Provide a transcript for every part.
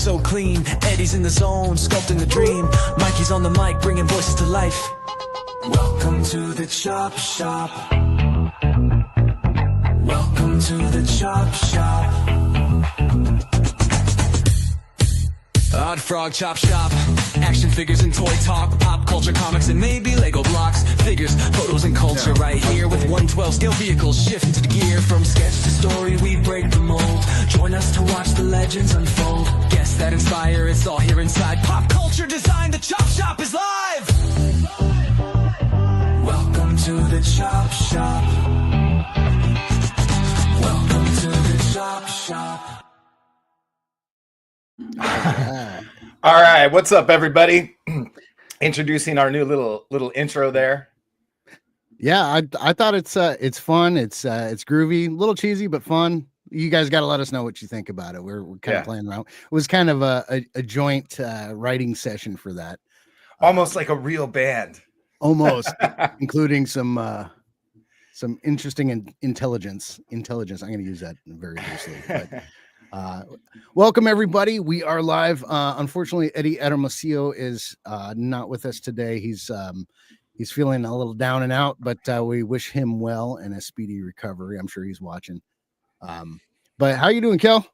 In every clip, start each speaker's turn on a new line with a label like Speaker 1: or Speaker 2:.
Speaker 1: so clean. Eddie's in the zone, sculpting the dream. Mikey's on the mic, bringing voices to life. Welcome to the Chop Shop. Welcome to the Chop Shop. Oddfrog Chop Shop. Action figures and toy talk, pop culture, comics, and maybe Lego blocks. Figures, photos, and culture right here with 112 scale vehicles. Shift into the gear from sketch to story, we break the mold. Join us to watch the legends unfold. Guests that inspire, it's all here inside. Pop culture design, the Chop Shop is live. Welcome to the Chop Shop. Welcome to the Chop Shop.
Speaker 2: All right, what's up, everybody? Introducing our new little intro there.
Speaker 3: Yeah, I thought it's fun. It's groovy, a little cheesy but fun. You guys got to let us know what you think about it. We're kind of playing around. It was kind of a joint writing session for that.
Speaker 2: Almost like a real band.
Speaker 3: Almost, including some interesting intelligence. I'm going to use that very loosely. But, welcome everybody. We are live. Unfortunately, Eddie Hermosillo is not with us today. He's feeling a little down and out, but we wish him well and a speedy recovery. I'm sure he's watching. But how you doing, Kel?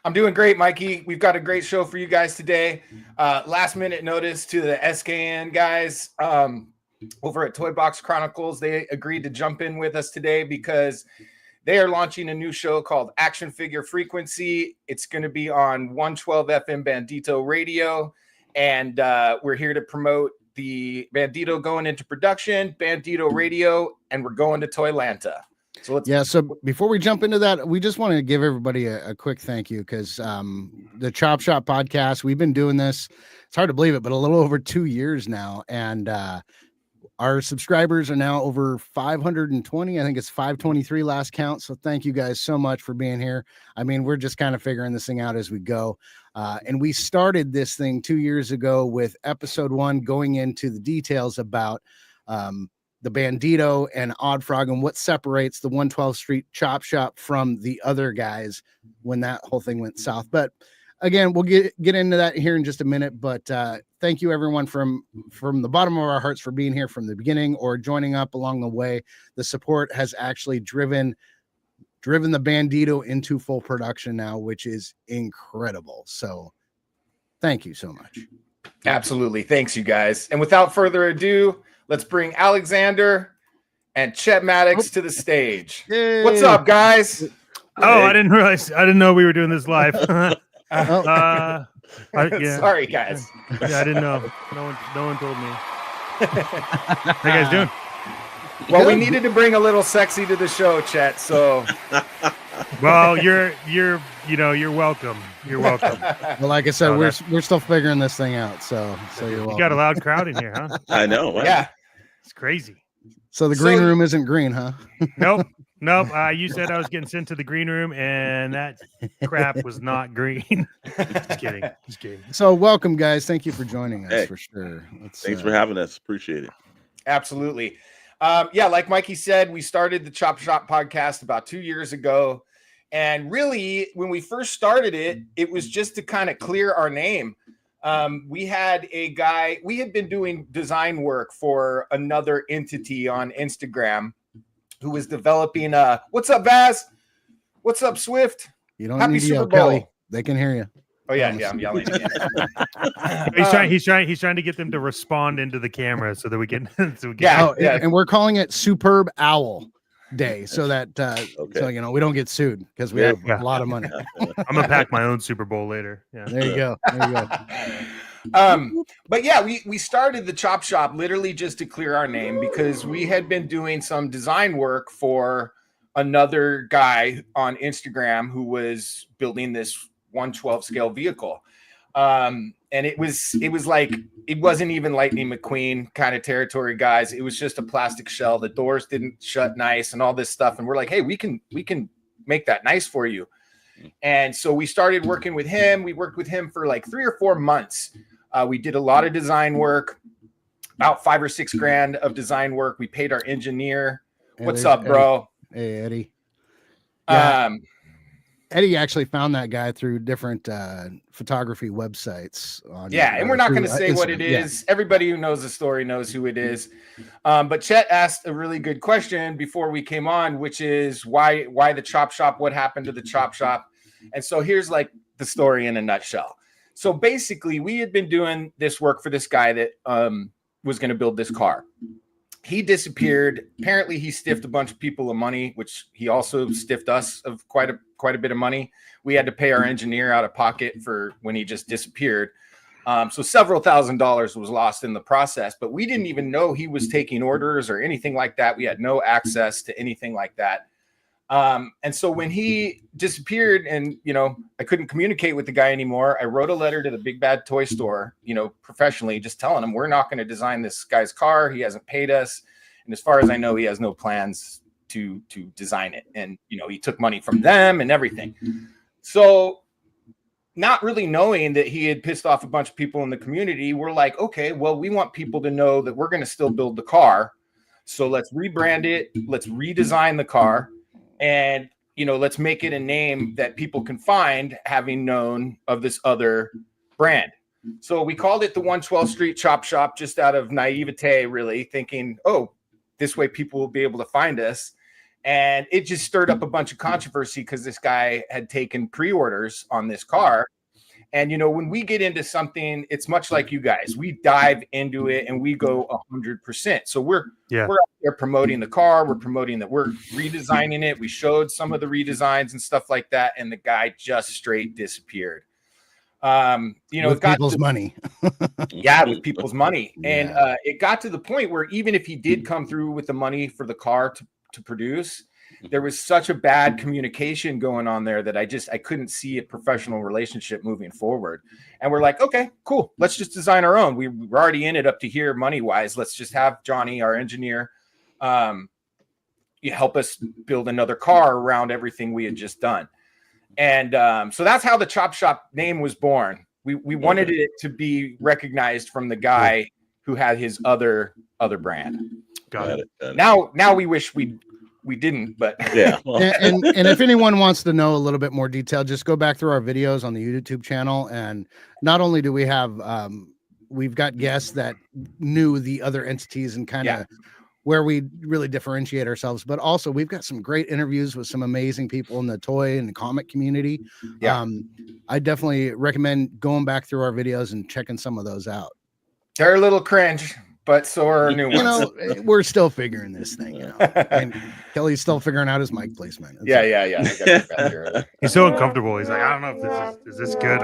Speaker 2: I'm doing great, Mikey. We've got a great show for you guys today. Last minute notice to the SKN guys over at Toy Box Chronicles. They agreed to jump in with us today because they are launching a new show called Action Figure Frequency. It's going to be on 112 FM Bandito Radio, and we're here to promote the Bandito going into production, Bandito Radio, and we're going to Toylanta. So before we jump into that, we just want to give everybody a quick thank you because the Chop Shop podcast, we've been doing this. It's hard to believe it, but a little over 2 years now, and our subscribers are now over 520. I think it's 523 last count. So thank you guys so much for being here. I mean, we're just kind of figuring this thing out as we go. And we started this thing 2 years ago with episode 1 going into the details about the Bandito and Oddfrog and what separates the 112th Street Chop Shop from the other guys when that whole thing went south. But again, we'll get into that here in just a minute, but thank you everyone from the bottom of our hearts for being here from the beginning or joining up along the way. The support has actually driven the Bandito into full production now, which is incredible. So thank you so much. Absolutely. Thanks, you guys. And without further ado, let's bring Alexander and Chet Maddox to the stage.
Speaker 3: Yay.
Speaker 2: What's up, guys?
Speaker 4: Oh, I didn't know we were doing this live.
Speaker 2: Sorry, guys.
Speaker 4: Yeah, I didn't know. No one told me. How you guys doing?
Speaker 2: Well, we needed to bring a little sexy to the show, Chet. So,
Speaker 4: well, you're welcome. You're welcome.
Speaker 3: Well, like I said, we're still figuring this thing out. So you're welcome.
Speaker 4: You got a loud crowd in here, huh?
Speaker 5: I know. Wow.
Speaker 2: Yeah,
Speaker 4: it's crazy.
Speaker 3: So the green room isn't green, huh?
Speaker 4: Nope. You said I was getting sent to the green room, and that crap was not green. Just kidding.
Speaker 3: So welcome, guys. Thank you for joining us for sure.
Speaker 5: Thanks for having us. Appreciate it.
Speaker 2: Absolutely. Like Mikey said, we started the Chop Shop podcast about 2 years ago. And really, when we first started it, it was just to kind of clear our name. We had a guy, we had been doing design work for another entity on Instagram who was developing what's up, Vaz? What's up, Swift?
Speaker 3: You don't
Speaker 2: Happy
Speaker 3: need to
Speaker 2: Super
Speaker 3: yell,
Speaker 2: Bowl.
Speaker 3: Kelly. They can hear you.
Speaker 2: Oh yeah, I'm yelling again.
Speaker 4: He's trying to get them to respond into the camera so that we can.
Speaker 3: And we're calling it Superb Owl Day so that so we don't get sued because we have a lot of money.
Speaker 4: I'm gonna pack my own Super Bowl later. Yeah,
Speaker 3: there you go.
Speaker 2: But yeah, we started the Chop Shop literally just to clear our name because we had been doing some design work for another guy on Instagram who was building this 112 scale vehicle. And it was like, it wasn't even Lightning McQueen kind of territory, guys. It was just a plastic shell. The doors didn't shut nice and all this stuff. And we're like, hey, we can make that nice for you. And so we started working with him. We worked with him for like 3 or 4 months. We did a lot of design work, about $5 or $6 grand of design work. We paid our engineer. What's up, bro?
Speaker 3: Hey, Eddie.
Speaker 2: Yeah.
Speaker 3: Eddie actually found that guy through different photography websites.
Speaker 2: Yeah, and we're not going to
Speaker 3: through,
Speaker 2: say what it is. Everybody who knows the story knows who it is. But Chet asked a really good question before we came on, which is why the chop shop? What happened to the chop shop? And so here's like the story in a nutshell. So basically, we had been doing this work for this guy that was going to build this car. He disappeared. Apparently, he stiffed a bunch of people of money, which he also stiffed us of quite a bit of money. We had to pay our engineer out of pocket for when he just disappeared. So several $1,000s was lost in the process, but we didn't even know he was taking orders or anything like that. We had no access to anything like that. And so when he disappeared and, I couldn't communicate with the guy anymore, I wrote a letter to the Big Bad Toy Store, professionally, just telling him we're not going to design this guy's car. He hasn't paid us. And as far as I know, he has no plans to design it. And, he took money from them and everything. So not really knowing that he had pissed off a bunch of people in the community, we're like, okay, well, we want people to know that we're going to still build the car. So let's rebrand it. Let's redesign the car. And, let's make it a name that people can find, having known of this other brand. So we called it the 112th Street Chop Shop, just out of naivete, really thinking, oh, this way people will be able to find us. And it just stirred up a bunch of controversy because this guy had taken pre-orders on this car. And, when we get into something, it's much like you guys. We dive into it and we go 100%. So we're out there promoting the car. We're promoting that we're redesigning it. We showed some of the redesigns and stuff like that. And the guy just straight disappeared.
Speaker 3: With people's money.
Speaker 2: Yeah, with people's money.
Speaker 3: Yeah.
Speaker 2: And it got to the point where even if he did come through with the money for the car to produce, there was such a bad communication going on there that I couldn't see a professional relationship moving forward. And we're like, okay, cool. Let's just design our own. We're already in it up to here money wise. Let's just have Johnny, our engineer, help us build another car around everything we had just done. And so that's how the Chop Shop name was born. We wanted it to be recognized from the guy who had his other brand.
Speaker 4: Got it.
Speaker 2: Now we wish we didn't, but
Speaker 5: Yeah.
Speaker 3: and if anyone wants to know a little bit more detail, just go back through our videos on the YouTube channel. And not only do we have, we've got guests that knew the other entities and kind of where we really differentiate ourselves, but also we've got some great interviews with some amazing people in the toy and the comic community.
Speaker 2: Yeah.
Speaker 3: I definitely recommend going back through our videos and checking some of those out.
Speaker 2: They're a little cringe, but so are new ones.
Speaker 3: We're still figuring this thing, and Kelly's still figuring out his mic placement.
Speaker 2: Yeah. I gotta get better.
Speaker 4: He's so uncomfortable. He's like, I don't know if is this good.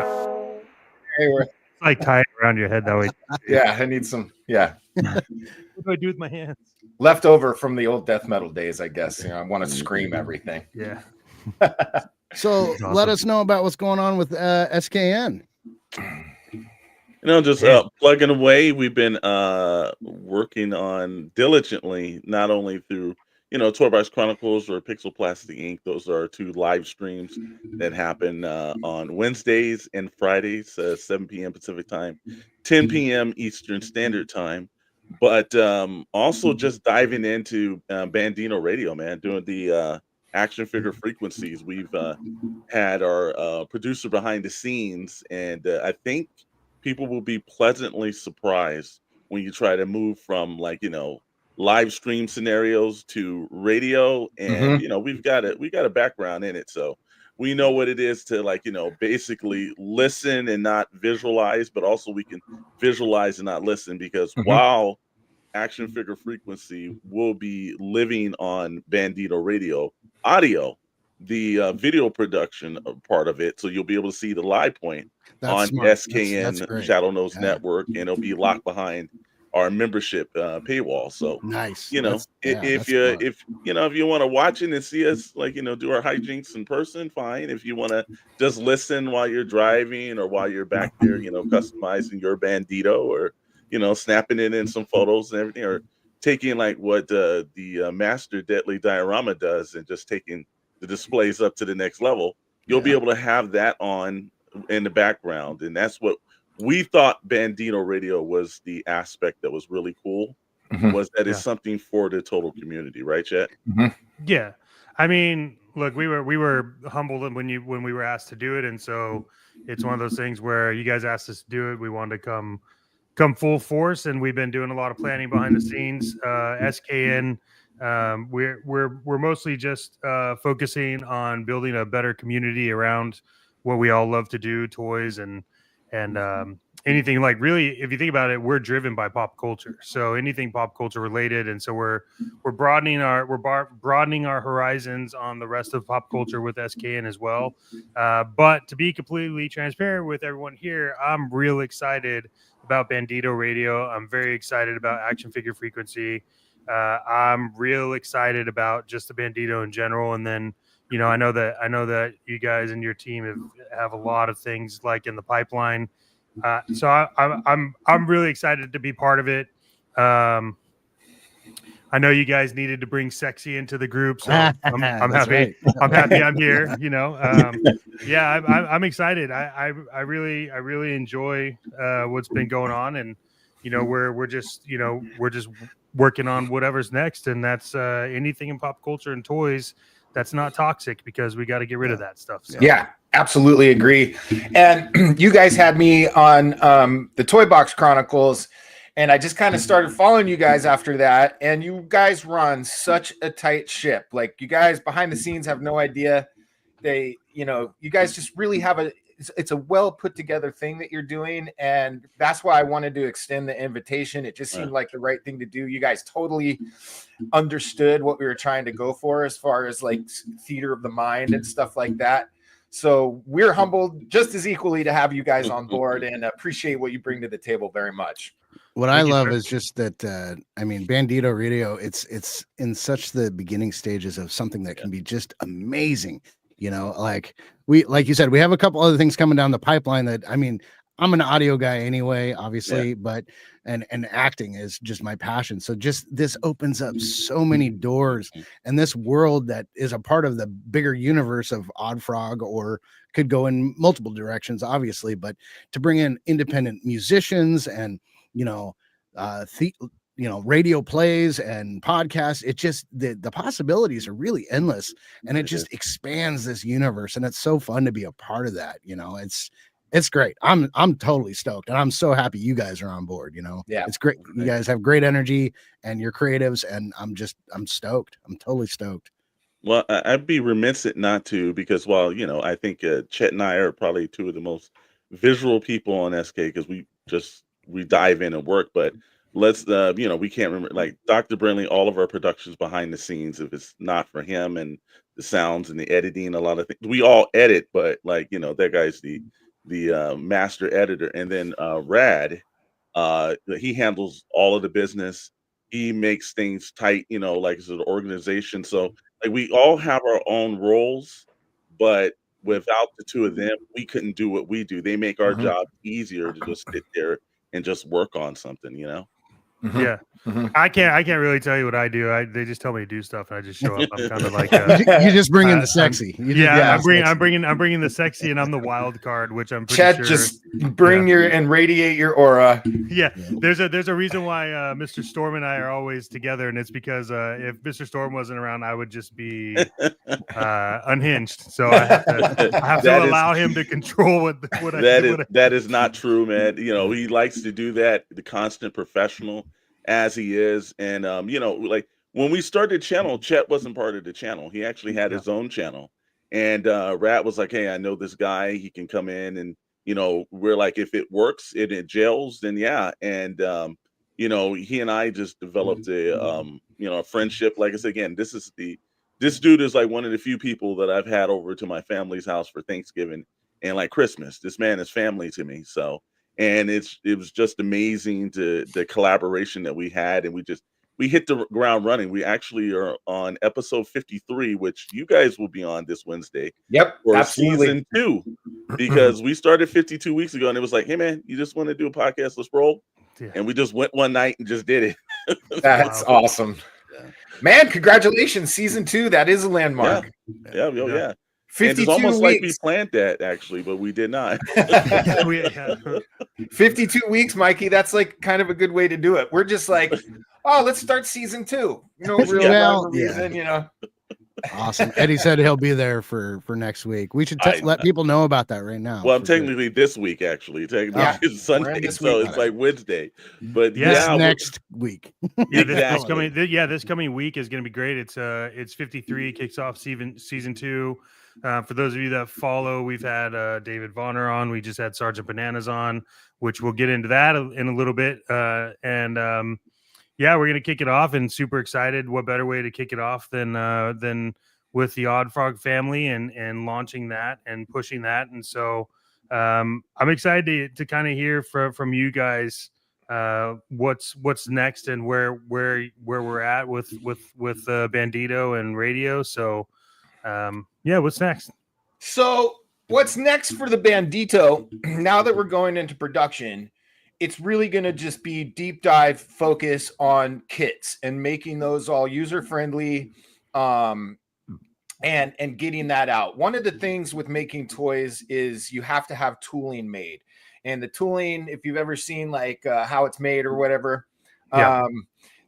Speaker 2: It's
Speaker 4: like tie it around your head that way.
Speaker 2: Yeah, I need some. Yeah.
Speaker 4: What do I do with my hands?
Speaker 2: Leftover from the old death metal days, I guess. I want to scream everything.
Speaker 4: Yeah.
Speaker 3: So
Speaker 4: Awesome.
Speaker 3: let us know about what's going on with SKN.
Speaker 5: Just plugging away. We've been working on diligently, not only through Toy Box Chronicles or Pixel Plastic Inc. Those are our two live streams that happen on Wednesdays and Fridays, 7 p.m. Pacific time, 10 p.m. Eastern Standard Time. But also just diving into Bandito Radio, man, doing the action figure frequencies. We've had our producer behind the scenes, and I think people will be pleasantly surprised when you try to move from live stream scenarios to radio. And we got a background in it, so we know what it is to basically listen and not visualize, but also we can visualize and not listen, because while action figure frequency will be living on Bandito Radio audio, the video production part of it, so you'll be able to see the live point on SKN
Speaker 3: that's
Speaker 5: Shadow Nose Network, and it'll be locked behind our membership paywall. So
Speaker 3: nice.
Speaker 5: If you want to watch it and see us do our hijinks in person, fine. If you want to just listen while you're driving or while you're back there, customizing your Bandito, or snapping it in some photos and everything, or taking what the Master Deadly Diorama does and just taking the displays up to the next level, you'll be able to have that on in the background. And that's what we thought Bandito Radio was, the aspect that was really cool, was that it's something for the total community, right, Chet?
Speaker 4: Yeah. I mean, look, we were humbled when we were asked to do it, and so it's one of those things where you guys asked us to do it. We wanted to come full force, and we've been doing a lot of planning behind the scenes. SKN, we're mostly just focusing on building a better community around what we all love to do, toys and anything. Like, really, if you think about it, we're driven by pop culture, so anything pop culture related, and so we're broadening our horizons on the rest of pop culture with SKN as well. But to be completely transparent with everyone here, I'm real excited about Bandito Radio. I'm very excited about Action Figure Frequency. I'm real excited about just the Bandito in general, and then I know that you guys and your team have a lot of things like in the pipeline. So I'm really excited to be part of it. I know you guys needed to bring sexy into the group, so I'm happy. Right. I'm happy I'm here. Yeah, I'm excited. I really enjoy what's been going on, and we're just working on whatever's next, and that's anything in pop culture and toys that's not toxic, because we got to get rid of that stuff. So.
Speaker 2: Yeah, absolutely agree. And you guys had me on the Toy Box Chronicles, and I just kind of started following you guys after that. And you guys run such a tight ship. Like, you guys behind the scenes have no idea. You guys just really have it's a well put together thing that you're doing. And that's why I wanted to extend the invitation. It just seemed like the right thing to do. You guys totally understood what we were trying to go for as far as like theater of the mind and stuff like that. So we're humbled just as equally to have you guys on board, and appreciate what you bring to the table very much.
Speaker 3: What I love is just that, Bandito Radio, it's in such the beginning stages of something that can be just amazing. Like you said, we have a couple other things coming down the pipeline that, I'm an audio guy anyway, obviously, but and acting is just my passion. So just this opens up so many doors, and this world that is a part of the bigger universe of Oddfrog, or could go in multiple directions, obviously, but to bring in independent musicians and radio plays and podcasts, it just the possibilities are really endless, and it just expands this universe, and it's so fun to be a part of that. It's great. I'm totally stoked, and I'm so happy you guys are on board.
Speaker 2: Yeah,
Speaker 3: it's great. You guys have great energy, and you're creatives, and I'm stoked. I'm totally stoked.
Speaker 5: Well, I'd be remiss not to, because I think Chet and I are probably two of the most visual people on SK, because we dive in and work. But let's we can't remember, like, Dr. Brentley, all of our productions behind the scenes, if it's not for him and the sounds and the editing, a lot of things we all edit, but that guy's the master editor. And then Rad, he handles all of the business. He makes things tight, like it's an organization. So like, we all have our own roles, but without the two of them, we couldn't do what we do. They make our job easier to just sit there and just work on something.
Speaker 4: Yeah. I can't really tell you what I do. They just tell me to do stuff, and I just show up. I'm kind of like
Speaker 3: you just bring in the sexy.
Speaker 4: I'm bringing the sexy, and I'm the wild card, which I'm pretty
Speaker 2: Chet,
Speaker 4: sure.
Speaker 2: just bring and radiate your aura.
Speaker 4: Yeah. There's a reason why Mr. Storm and I are always together, and it's because if Mr. Storm wasn't around, I would just be unhinged. So I have to allow him to control what
Speaker 5: that is not true, man. He likes to do that. The constant professional as he is, and like, when we started channel, Chet wasn't part of the channel. He actually had his own channel, and Rat was like, hey, I know this guy, he can come in, and we're like, if it works, it gels, then yeah. And he and I just developed a friendship. Like I said, again, this dude is like one of the few people that I've had over to my family's house for Thanksgiving and like Christmas. This man is family to me. So, and it was just amazing, the collaboration that we had, and we hit the ground running. We actually are on episode 53, which you guys will be on this Wednesday.
Speaker 2: Yep,
Speaker 5: for
Speaker 2: absolutely.
Speaker 5: Season 2, because we started 52 weeks ago, and it was like, hey man, you just want to do a podcast? Let's roll. Yeah. And we just went one night and just did it.
Speaker 2: That's awesome, man. Congratulations, season 2. That is a landmark.
Speaker 5: Yeah.
Speaker 2: 52
Speaker 5: it's almost
Speaker 2: weeks.
Speaker 5: like we planned that, actually, but we did not.
Speaker 2: 52 weeks, Mikey. That's like kind of a good way to do it. We're just like, oh, let's start season 2. No real reason,
Speaker 3: Awesome. Eddie said he'll be there for next week. We should let people know about that right now.
Speaker 5: Well, I'm technically this week, actually. Technically, it's Sunday, so it's like Wednesday. But
Speaker 3: next week.
Speaker 4: Yeah, this coming week is going to be great. It's 53 kicks off season 2. For those of you that follow, we've had David Vonner on. We just had Sergeant Bananas on, which we'll get into that in a little bit. Yeah, we're going to kick it off, and super excited. What better way to kick it off than with the Oddfrog family and launching that and pushing that. And so I'm excited to kind of hear from you guys what's next and where we're at with Bandito and radio. So what's next?
Speaker 2: So what's next for the Bandito, now that we're going into production, it's really going to just be deep dive focus on kits and making those all user friendly, and getting that out. One of the things with making toys is you have to have tooling made, and the tooling, if you've ever seen like how it's made or whatever,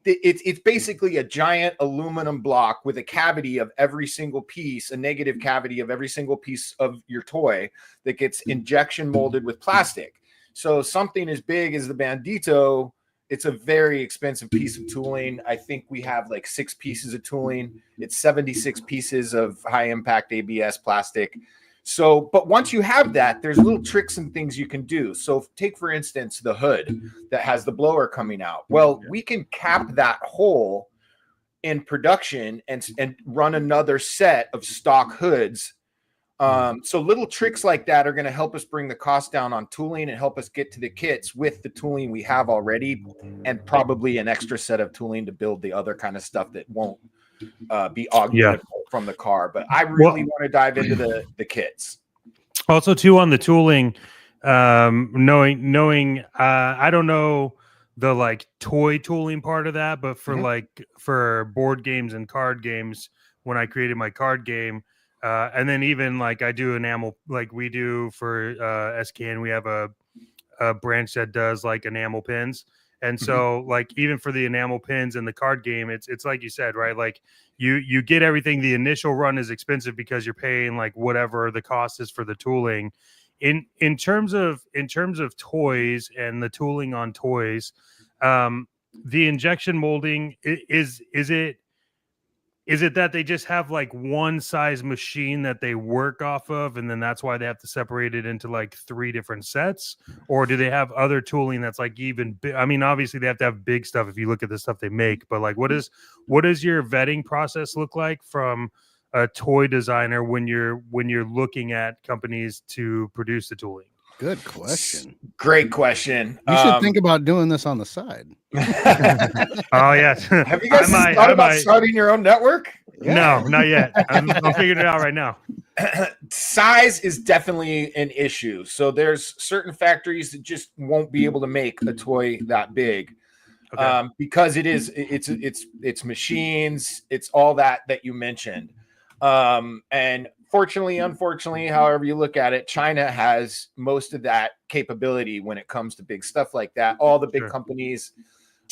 Speaker 2: it's basically a giant aluminum block with a cavity of every single piece, a negative cavity of every single piece of your toy that gets injection molded with plastic. So something as big as the Bandito, it's a very expensive piece of tooling. I think we have like 6 pieces of tooling. It's 76 pieces of high impact ABS plastic. So, but once you have that, there's little tricks and things you can do. So take, for instance, the hood that has the blower coming out. Well, we can cap that hole in production and run another set of stock hoods. So little tricks like that are going to help us bring the cost down on tooling and help us get to the kits with the tooling we have already, and probably an extra set of tooling to build the other kind of stuff that won't be augmented from the car. But I really want to dive into the kits.
Speaker 4: Also, too, on the tooling, knowing I don't know the like toy tooling part of that, but for board games and card games, when I created my card game. And then even like I do enamel, like we do for SKN, we have a branch that does like enamel pins. And so like even for the enamel pins and the card game, it's like you said, right? Like you get everything. The initial run is expensive because you're paying like whatever the cost is for the tooling. In terms of toys and the tooling on toys, the injection molding is it that they just have like one size machine that they work off of, and then that's why they have to separate it into like 3 different sets? Or do they have other tooling that's like even big? I mean, obviously they have to have big stuff if you look at the stuff they make, but like what does your vetting process look like from a toy designer when you're looking at companies to produce the tooling?
Speaker 3: Good question.
Speaker 2: Great question.
Speaker 3: You should think about doing this on the side.
Speaker 4: Oh, yes.
Speaker 2: Have you guys thought about starting your own network?
Speaker 4: Yeah. No, not yet. I'm figuring it out right now.
Speaker 2: Size is definitely an issue. So there's certain factories that just won't be able to make a toy that big. Okay. Because it's machines, it's all that you mentioned. And fortunately, unfortunately, however you look at it, China has most of that capability when it comes to big stuff like that. All the big companies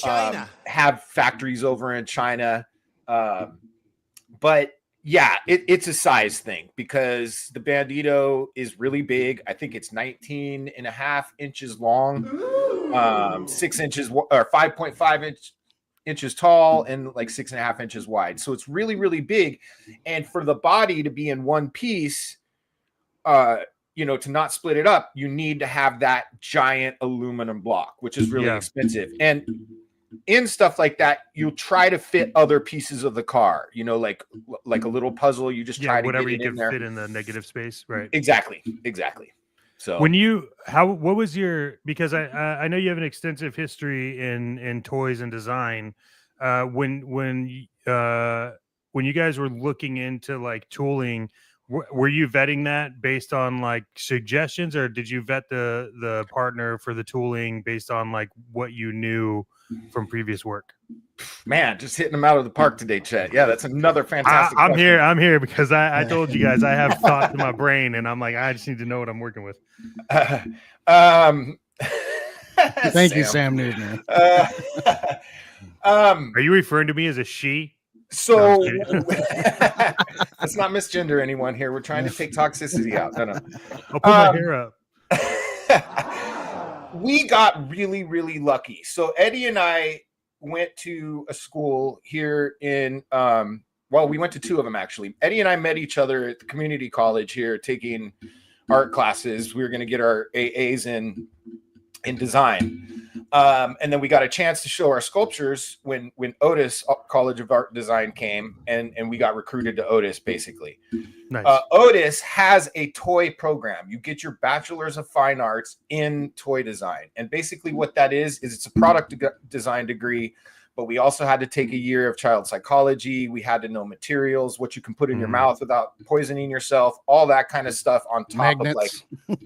Speaker 2: have factories over in China. But yeah, it's a size thing because the Bandito is really big. I think it's 19 and a half inches long, 6 inches or 5.5 inches tall, and like 6.5 inches wide. So it's really, really big. And for the body to be in one piece, to not split it up, you need to have that giant aluminum block, which is really expensive. And in stuff like that, you'll try to fit other pieces of the car, like a little puzzle. You just try to
Speaker 4: whatever
Speaker 2: get it
Speaker 4: you
Speaker 2: in
Speaker 4: can
Speaker 2: there.
Speaker 4: Fit in the negative space, right?
Speaker 2: Exactly. So
Speaker 4: what was your, because I know you have an extensive history in toys and design. When you guys were looking into like tooling, were you vetting that based on like suggestions, or did you vet the partner for the tooling based on like what you knew from previous work?
Speaker 2: Man, just hitting them out of the park today, Chet. Yeah, that's another fantastic question.
Speaker 4: I'm here because I told you guys I have thoughts in my brain, and I'm like, I just need to know what I'm working with.
Speaker 3: Thank you, Sam Newton.
Speaker 4: Are you referring to me as a she?
Speaker 2: So
Speaker 4: No,
Speaker 2: let's not misgender anyone here. We're trying to take toxicity out. No.
Speaker 4: I'll put my hair up.
Speaker 2: We got really, really lucky. So Eddie and I went to a school here in, well, we went to two of them actually. Eddie and I met each other at the community college here taking art classes. We were going to get our AAs in design. And then we got a chance to show our sculptures when Otis College of Art Design came, and we got recruited to Otis basically.
Speaker 4: Nice.
Speaker 2: Otis has a toy program. You get your bachelor's of fine arts in toy design. And basically what that is it's a product design degree, but we also had to take a year of child psychology. We had to know materials, what you can put in your mouth without poisoning yourself, all that kind of stuff on top of like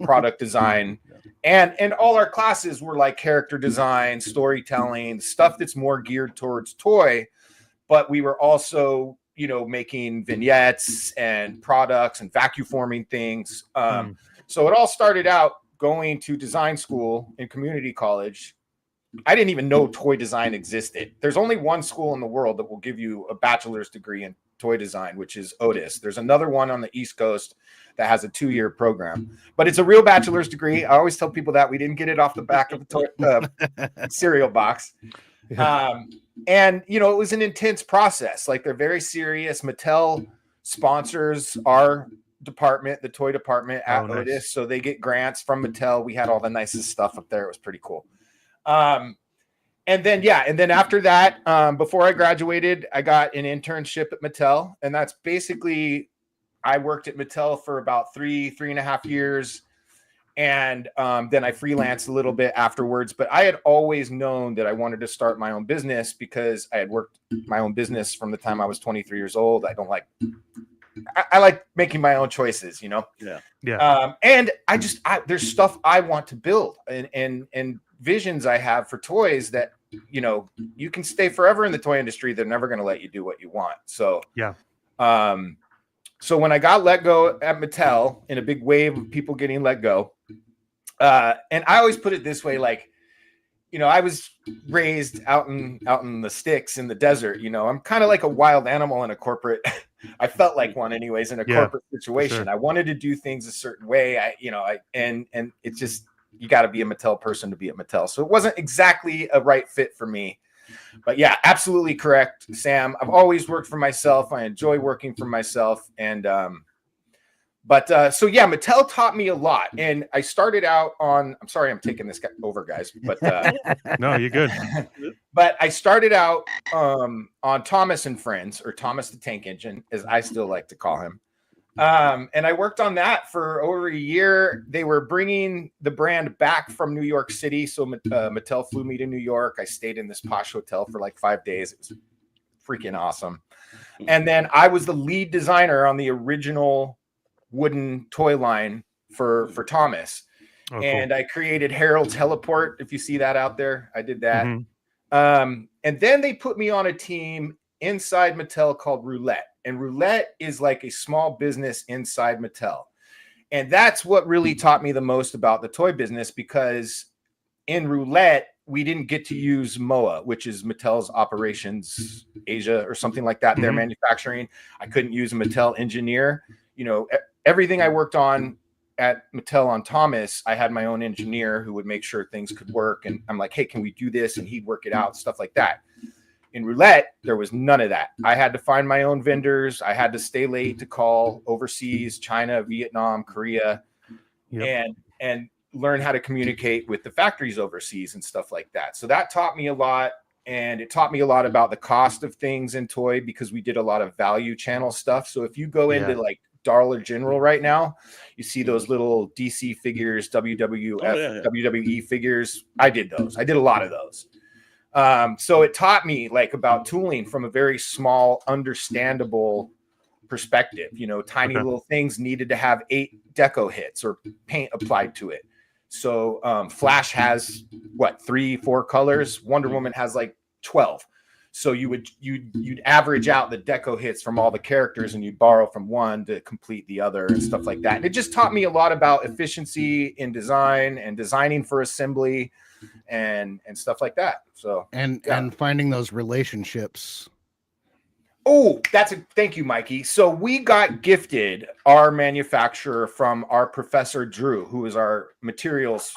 Speaker 2: product design. And all our classes were like character design, storytelling, stuff that's more geared towards toy. But we were also, you know, making vignettes and products and vacuum forming things. So it all started out going to design school in community college. I didn't even know toy design existed. There's only one school in the world that will give you a bachelor's degree in toy design, which is Otis. There's another one on the East Coast that has a 2-year program, but it's a real bachelor's degree. I always tell people that we didn't get it off the back of the cereal box. And, you know, it was an intense process. Like they're very serious. Mattel sponsors our department, the toy department at Otis. So they get grants from Mattel. We had all the nicest stuff up there. It was pretty cool. And then after that, before I graduated, I got an internship at Mattel, and that's basically, I worked at Mattel for about 3.5 years. And then I freelanced a little bit afterwards, but I had always known that I wanted to start my own business because I had worked my own business from the time I was 23 years old. I like making my own choices, you know?
Speaker 5: Yeah.
Speaker 2: And there's stuff I want to build and visions I have for toys that, you know, you can stay forever in the toy industry. They're never going to let you do what you want. So, so when I got let go at Mattel in a big wave of people getting let go, and I always put it this way, like, you know, I was raised out in the sticks in the desert. You know, I'm kind of like a wild animal in a corporate. I felt like one, anyways, in a corporate situation. Sure. I wanted to do things a certain way. And it's just, you got to be a Mattel person to be at Mattel. So it wasn't exactly a right fit for me. But yeah, absolutely correct, Sam. I've always worked for myself. I enjoy working for myself. And so yeah, Mattel taught me a lot. And I started out on, I'm sorry, I'm taking this over, guys, but
Speaker 4: no, you're good.
Speaker 2: But I started out on Thomas and Friends, or Thomas the Tank Engine, as I still like to call him. And I worked on that for over a year. They were bringing the brand back from New York City. So Mattel flew me to New York. I stayed in this posh hotel for like 5 days. It was freaking awesome. And then I was the lead designer on the original wooden toy line for Thomas. Oh, and cool. I created Harold Teleport. If you see that out there, I did that. And then they put me on a team inside Mattel called Roulette. And Roulette is like a small business inside Mattel. And that's what really taught me the most about the toy business, because in Roulette, we didn't get to use MOA, which is Mattel's Operations Asia or something like that. Their manufacturing. I couldn't use a Mattel engineer. You know, everything I worked on at Mattel on Thomas, I had my own engineer who would make sure things could work. And I'm like, hey, can we do this? And he'd work it out, stuff like that. In Roulette, there was none of that. I had to find my own vendors. I had to stay late to call overseas, China, Vietnam, Korea, and learn how to communicate with the factories overseas and stuff like that. So that taught me a lot. And it taught me a lot about the cost of things in toy, because we did a lot of value channel stuff. So if you go into like Dollar General right now, you see those little DC figures, WWE figures. I did those. I did a lot of those. So it taught me like about tooling from a very small, understandable perspective. You know, tiny little things needed to have 8 deco hits or paint applied to it. So Flash has 3-4 colors. Wonder Woman has like 12. So you'd average out the deco hits from all the characters, and you'd borrow from one to complete the other and stuff like that. And it just taught me a lot about efficiency in design and designing for assembly and stuff like that. So
Speaker 3: and finding those relationships
Speaker 2: Oh, thank you, Mikey. So we got gifted our manufacturer from our professor Drew, who is our materials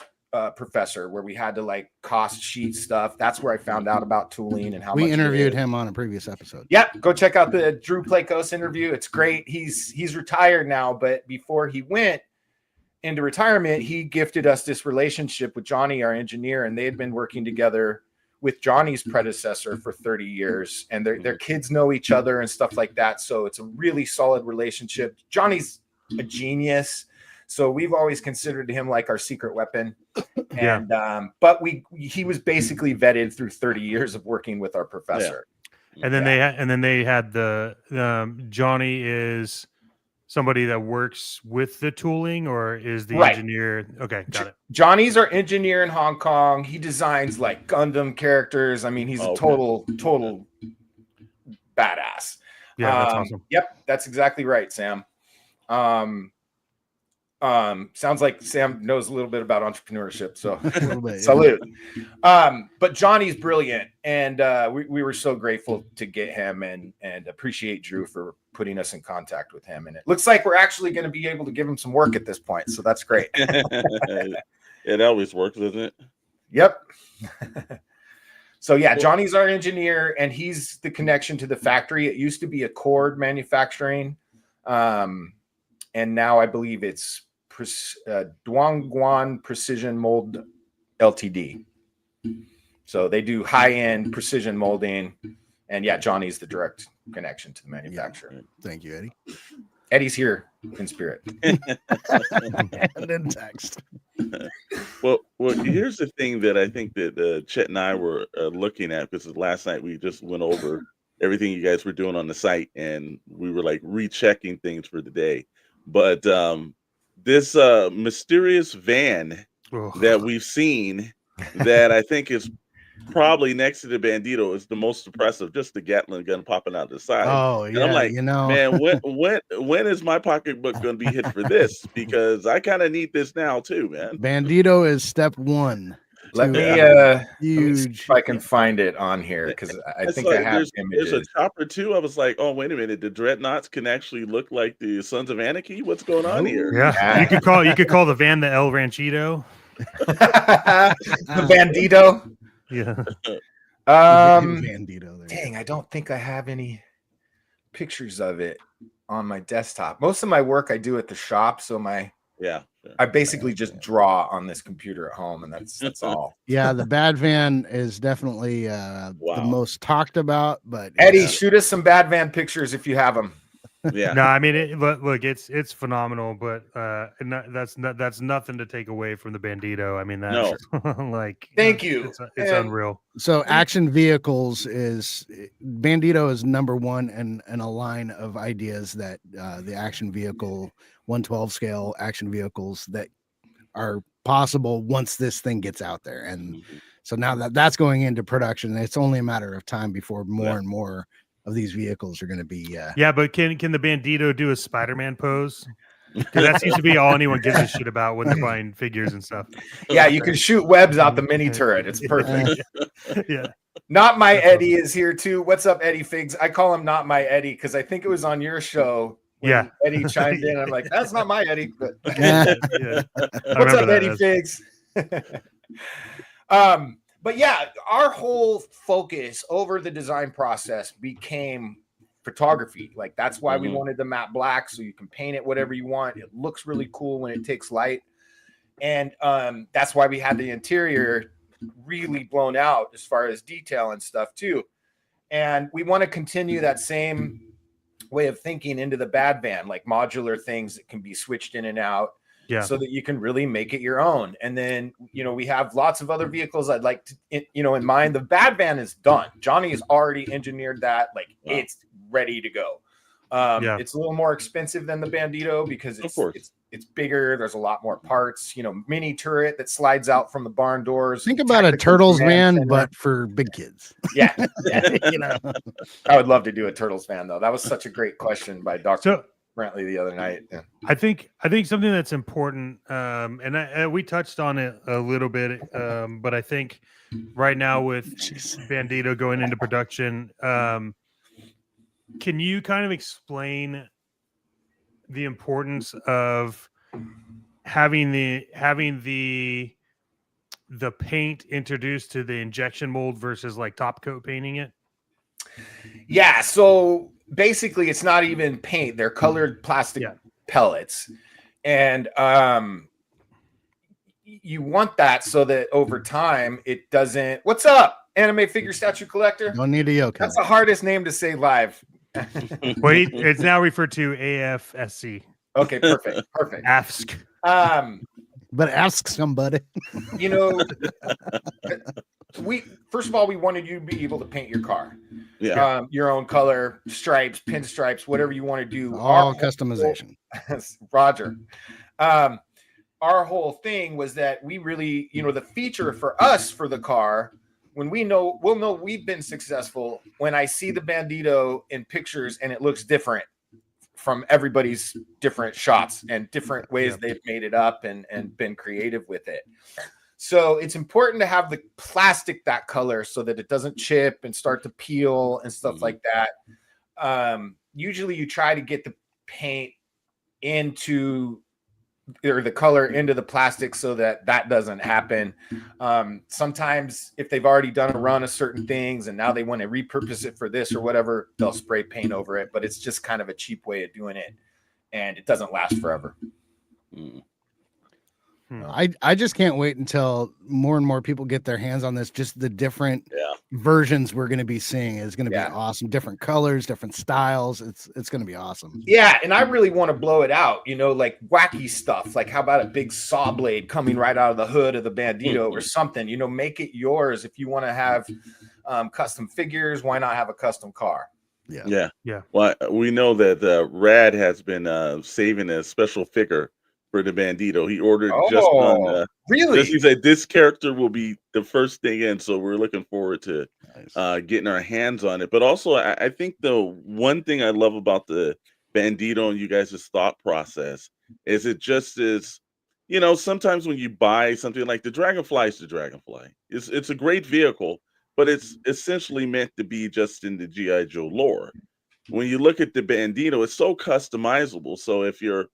Speaker 2: professor, where we had to like cost sheet stuff. That's where I found out about tooling and how
Speaker 3: We
Speaker 2: much it
Speaker 3: interviewed
Speaker 2: is.
Speaker 3: him on a previous episode.
Speaker 2: Yep, go check out the Drew Playcoast interview. It's great. He's retired now, but before he went into retirement, he gifted us this relationship with Johnny, our engineer, and they had been working together with Johnny's predecessor for 30 years, and their kids know each other and stuff like that. So it's a really solid relationship. Johnny's a genius, so we've always considered him like our secret weapon. And but he was basically vetted through 30 years of working with our professor.
Speaker 4: And then they had the Johnny is somebody that works with the tooling, or is the engineer? Okay, got it.
Speaker 2: Johnny's our engineer in Hong Kong. He designs like Gundam characters. I mean, he's a total badass.
Speaker 4: Yeah, that's awesome.
Speaker 2: Yep, that's exactly right, Sam. Sounds like Sam knows a little bit about entrepreneurship, so salute. But Johnny's brilliant, and we were so grateful to get him, and appreciate Drew for putting us in contact with him. And it looks like we're actually going to be able to give him some work at this point, so that's great.
Speaker 5: It always works, doesn't it?
Speaker 2: Yep. So yeah, Johnny's our engineer, and he's the connection to the factory. It used to be Accord Manufacturing, and now I believe it's Duangguan Precision Mold Ltd. So they do high-end precision molding, and yeah, Johnny's the direct connection to the manufacturer.
Speaker 3: Yeah. Thank you, Eddie.
Speaker 2: Eddie's here in spirit
Speaker 3: and in text.
Speaker 5: Well, here's the thing that I think that Chet and I were looking at, because last night we just went over everything you guys were doing on the site, and we were like rechecking things for the day. But this mysterious van that we've seen, that I think is probably next to the Bandito, is the most impressive. Just the Gatling gun popping out the side.
Speaker 3: Oh,
Speaker 5: and
Speaker 3: yeah,
Speaker 5: I'm like,
Speaker 3: you know,
Speaker 5: man, when is my pocketbook going to be hit for this? Because I kind of need this now too, man.
Speaker 3: Bandito is step one.
Speaker 2: Let me
Speaker 3: huge.
Speaker 2: see if I can find it on here, because I think I have images.
Speaker 5: There's a chopper too. I was like, oh, wait a minute, the dreadnoughts can actually look like the Sons of Anarchy. What's going on here?
Speaker 4: Yeah, you could call the van the El Ranchito.
Speaker 2: The Bandito.
Speaker 4: Yeah.
Speaker 3: Bandito there.
Speaker 2: Dang, I don't think I have any pictures of it on my desktop. Most of my work I do at the shop, so I basically just draw on this computer at home, and that's all.
Speaker 3: Yeah, the bad van is definitely the most talked about. But
Speaker 2: Eddie, shoot us some bad van pictures if you have them.
Speaker 5: Yeah.
Speaker 4: No, I mean, look, it's phenomenal, but that's nothing to take away from the Bandito. I mean, that's like,
Speaker 2: thank you.
Speaker 4: It's unreal.
Speaker 3: So action vehicles Bandito is number one in a line of ideas that the action vehicle 112 scale action vehicles that are possible once this thing gets out there. And so now that's going into production, it's only a matter of time before more and more of these vehicles are going to be
Speaker 4: but can the Bandito do a Spider-Man pose? Because that seems to be all anyone gives a shit about when they're buying figures and stuff.
Speaker 2: Yeah, you can shoot webs out the mini turret. It's perfect.
Speaker 4: Yeah.
Speaker 2: Not My Eddie is here too. What's up, Eddie Figs? I call him Not My Eddie because I think it was on your show.
Speaker 4: Yeah,
Speaker 2: Eddie chimed in. I'm like, that's not my Eddie. But
Speaker 4: yeah.
Speaker 2: What's up, Eddie Figs? But yeah, our whole focus over the design process became photography. Like that's why we wanted the matte black, so you can paint it whatever you want. It looks really cool when it takes light, and that's why we had the interior really blown out as far as detail and stuff too. And we want to continue that same way of thinking into the bad van, like modular things that can be switched in and out. Yeah. So that you can really make it your own. And then, we have lots of other vehicles I'd like to, in mind. The bad van is done. Johnny has already engineered that. Like it's ready to go. It's a little more expensive than the Bandito because it's bigger. There's a lot more parts, mini turret that slides out from the barn doors.
Speaker 3: Think about a Turtles van, but for big kids.
Speaker 2: Yeah. I would love to do a Turtles van though. That was such a great question by Dr. Brantley the other night. Yeah.
Speaker 4: I think something that's important, and we touched on it a little bit, but I think right now with Bandito going into production, Can you kind of explain the importance of having the paint introduced to the injection mold versus like top coat painting it?
Speaker 2: Yeah, so basically it's not even paint, they're colored plastic pellets. And you want that so that over time it doesn't. What's up, anime figure statue collector?
Speaker 3: Don't need a yoke.
Speaker 2: That's the hardest name to say live.
Speaker 4: Wait, it's now referred to AFSC.
Speaker 2: Okay, perfect.
Speaker 4: Ask.
Speaker 3: But ask somebody.
Speaker 2: You know, first of all, we wanted you to be able to paint your car.
Speaker 5: Yeah.
Speaker 2: Your own color, stripes, pinstripes, whatever you want to do.
Speaker 3: All customization.
Speaker 2: Roger. Our whole thing was that we really, the feature for us for the car, when we'll know we've been successful when I see the Bandito in pictures and it looks different from everybody's different shots and different ways they've made it up and been creative with it. So it's important to have the plastic that color so that it doesn't chip and start to peel and stuff like that. Usually you try to get the paint into or the color into the plastic so that doesn't happen. Sometimes if they've already done a run of certain things and now they want to repurpose it for this or whatever, they'll spray paint over it, but it's just kind of a cheap way of doing it and it doesn't last forever.
Speaker 3: I just can't wait until more and more people get their hands on this. Just the different versions we're going to be seeing is going to be awesome. Different colors, different styles. It's going to be awesome.
Speaker 2: Yeah, and I really want to blow it out. Like wacky stuff. Like how about a big saw blade coming right out of the hood of the Bandito or something? Make it yours. If you want to have custom figures, why not have a custom car?
Speaker 5: Yeah. Well, we know that Rad has been saving a special figure for the Bandito. He ordered just on
Speaker 2: really.
Speaker 5: He said this character will be the first thing in, so we're looking forward to getting our hands on it. But also, I think the one thing I love about the Bandito and you guys' thought process is it just is, sometimes when you buy something like the Dragonfly is the Dragonfly. It's a great vehicle, but it's essentially meant to be just in the G.I. Joe lore. When you look at the Bandito, it's so customizable. So if you're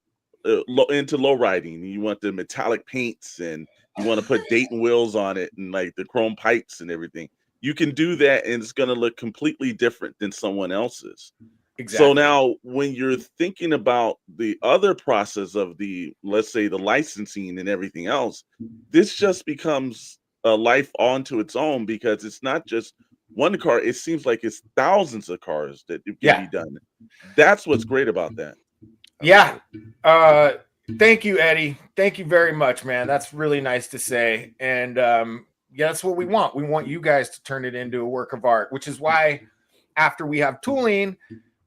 Speaker 5: into low riding, you want the metallic paints and you want to put Dayton wheels on it and like the chrome pipes and everything, you can do that and it's going to look completely different than someone else's. Exactly. So now when you're thinking about the other process of let's say the licensing and everything else, this just becomes a life onto its own because it's not just one car. It seems like it's thousands of cars that can be done. That's what's great about that.
Speaker 2: Yeah. Thank you, Eddie. Thank you very much, man. That's really nice to say. And that's what we want. We want you guys to turn it into a work of art, which is why after we have tooling,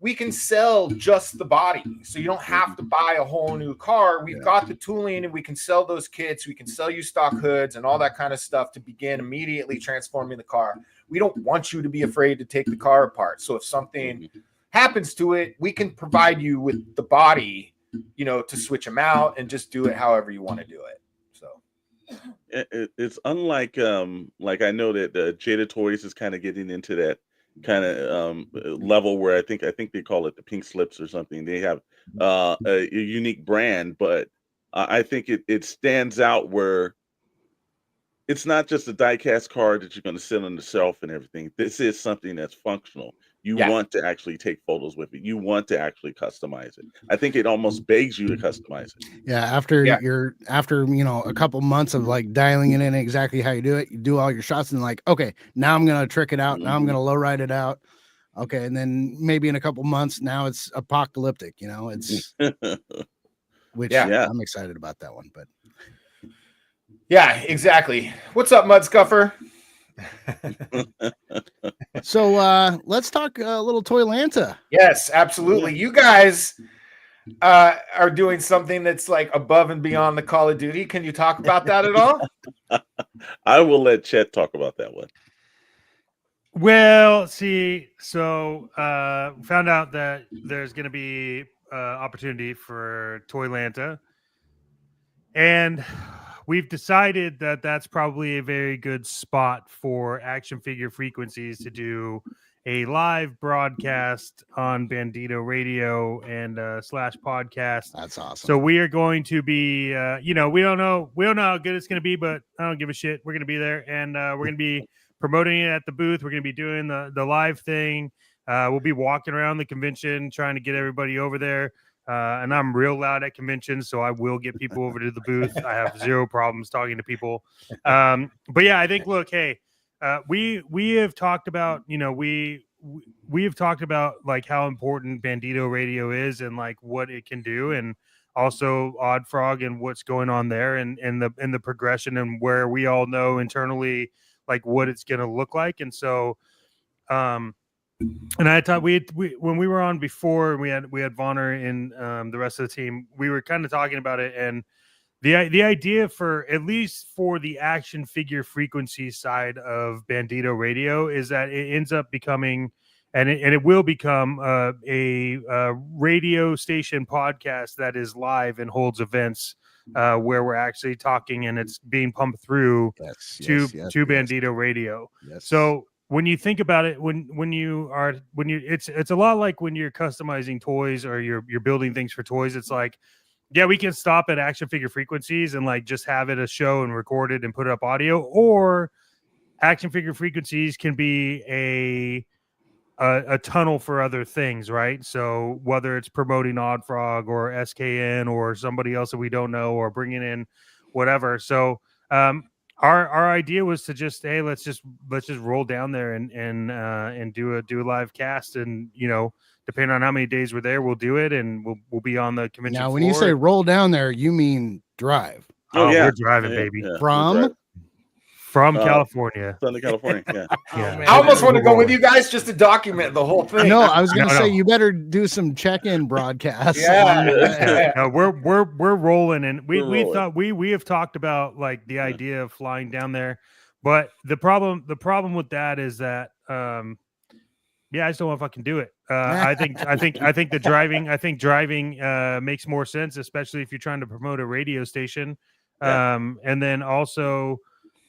Speaker 2: we can sell just the body. So you don't have to buy a whole new car. We've got the tooling and we can sell those kits. We can sell you stock hoods and all that kind of stuff to begin immediately transforming the car. We don't want you to be afraid to take the car apart. So if something happens to it, we can provide you with the body, to switch them out and just do it however you want to do it. So
Speaker 5: it's unlike like I know that Jada Toys is kind of getting into that kind of level where I think they call it the pink slips or something. They have a unique brand, but I think it stands out where it's not just a die-cast card that you're going to sit on the shelf and everything. This is something that's functional. You want to actually take photos with it. You want to actually customize it. I think it almost begs you to customize it.
Speaker 3: Yeah, after a couple months of like dialing it in exactly how you do it, you do all your shots and like, okay, now I'm gonna trick it out. Now I'm gonna low ride it out. Okay, and then maybe in a couple months, now it's apocalyptic. It's which I'm excited about that one. But
Speaker 2: yeah, exactly. What's up, Mud Scuffer?
Speaker 3: So let's talk a little Toylanta.
Speaker 2: Yes, absolutely. You guys are doing something that's like above and beyond the Call of Duty. Can you talk about that at all?
Speaker 5: I will let Chet talk about that one.
Speaker 4: Well, see, so found out that there's going to be opportunity for Toylanta, and we've decided that that's probably a very good spot for action figure frequencies to do a live broadcast on Bandito Radio and / podcast.
Speaker 3: That's awesome.
Speaker 4: So we are going to be, we don't know how good it's going to be, but I don't give a shit. We're going to be there, and we're going to be promoting it at the booth. We're going to be doing the live thing. We'll be walking around the convention, trying to get everybody over there. And I'm real loud at conventions, so I will get people over to the booth. I have zero problems talking to people. But yeah, I think, look, hey, we have talked about, we have talked about like how important Bandito Radio is and like what it can do, and also Oddfrog and what's going on there, and the progression, and where we all know internally like what it's going to look like. And so, and I thought we when we were on before, we had Vonner and the rest of the team, we were kind of talking about it, and the idea for, at least for the action figure frequency side of Bandito Radio, is that it ends up becoming, and it will become a radio station podcast that is live and holds events where we're actually talking, and it's being pumped through to Bandito Radio.
Speaker 3: Yes.
Speaker 4: So when you think about it, it's a lot like when you're customizing toys or you're building things for toys. It's like, yeah, we can stop at action figure frequencies and like just have it a show and record it and put up audio, or action figure frequencies can be a tunnel for other things, right? So whether it's promoting Oddfrog or SKN or somebody else that we don't know, or bringing in whatever. So our idea was to just, hey, let's just roll down there and do a live cast, and depending on how many days we're there, we'll do it, and we'll be on the convention.
Speaker 3: Now, when you say roll down there, you mean drive?
Speaker 4: Oh yeah, we're driving, baby.
Speaker 3: Yeah.
Speaker 4: From California.
Speaker 5: Sunday, California. Yeah.
Speaker 4: Yeah.
Speaker 2: I almost want to go with you guys just to document the whole thing.
Speaker 3: No, I was going to say you better do some check-in broadcasts.
Speaker 2: Yeah.
Speaker 4: No, we're rolling, and we have talked about like the idea of flying down there, but the problem with that is that I just don't know if I can do it. I think the driving makes more sense, especially if you're trying to promote a radio station. And then also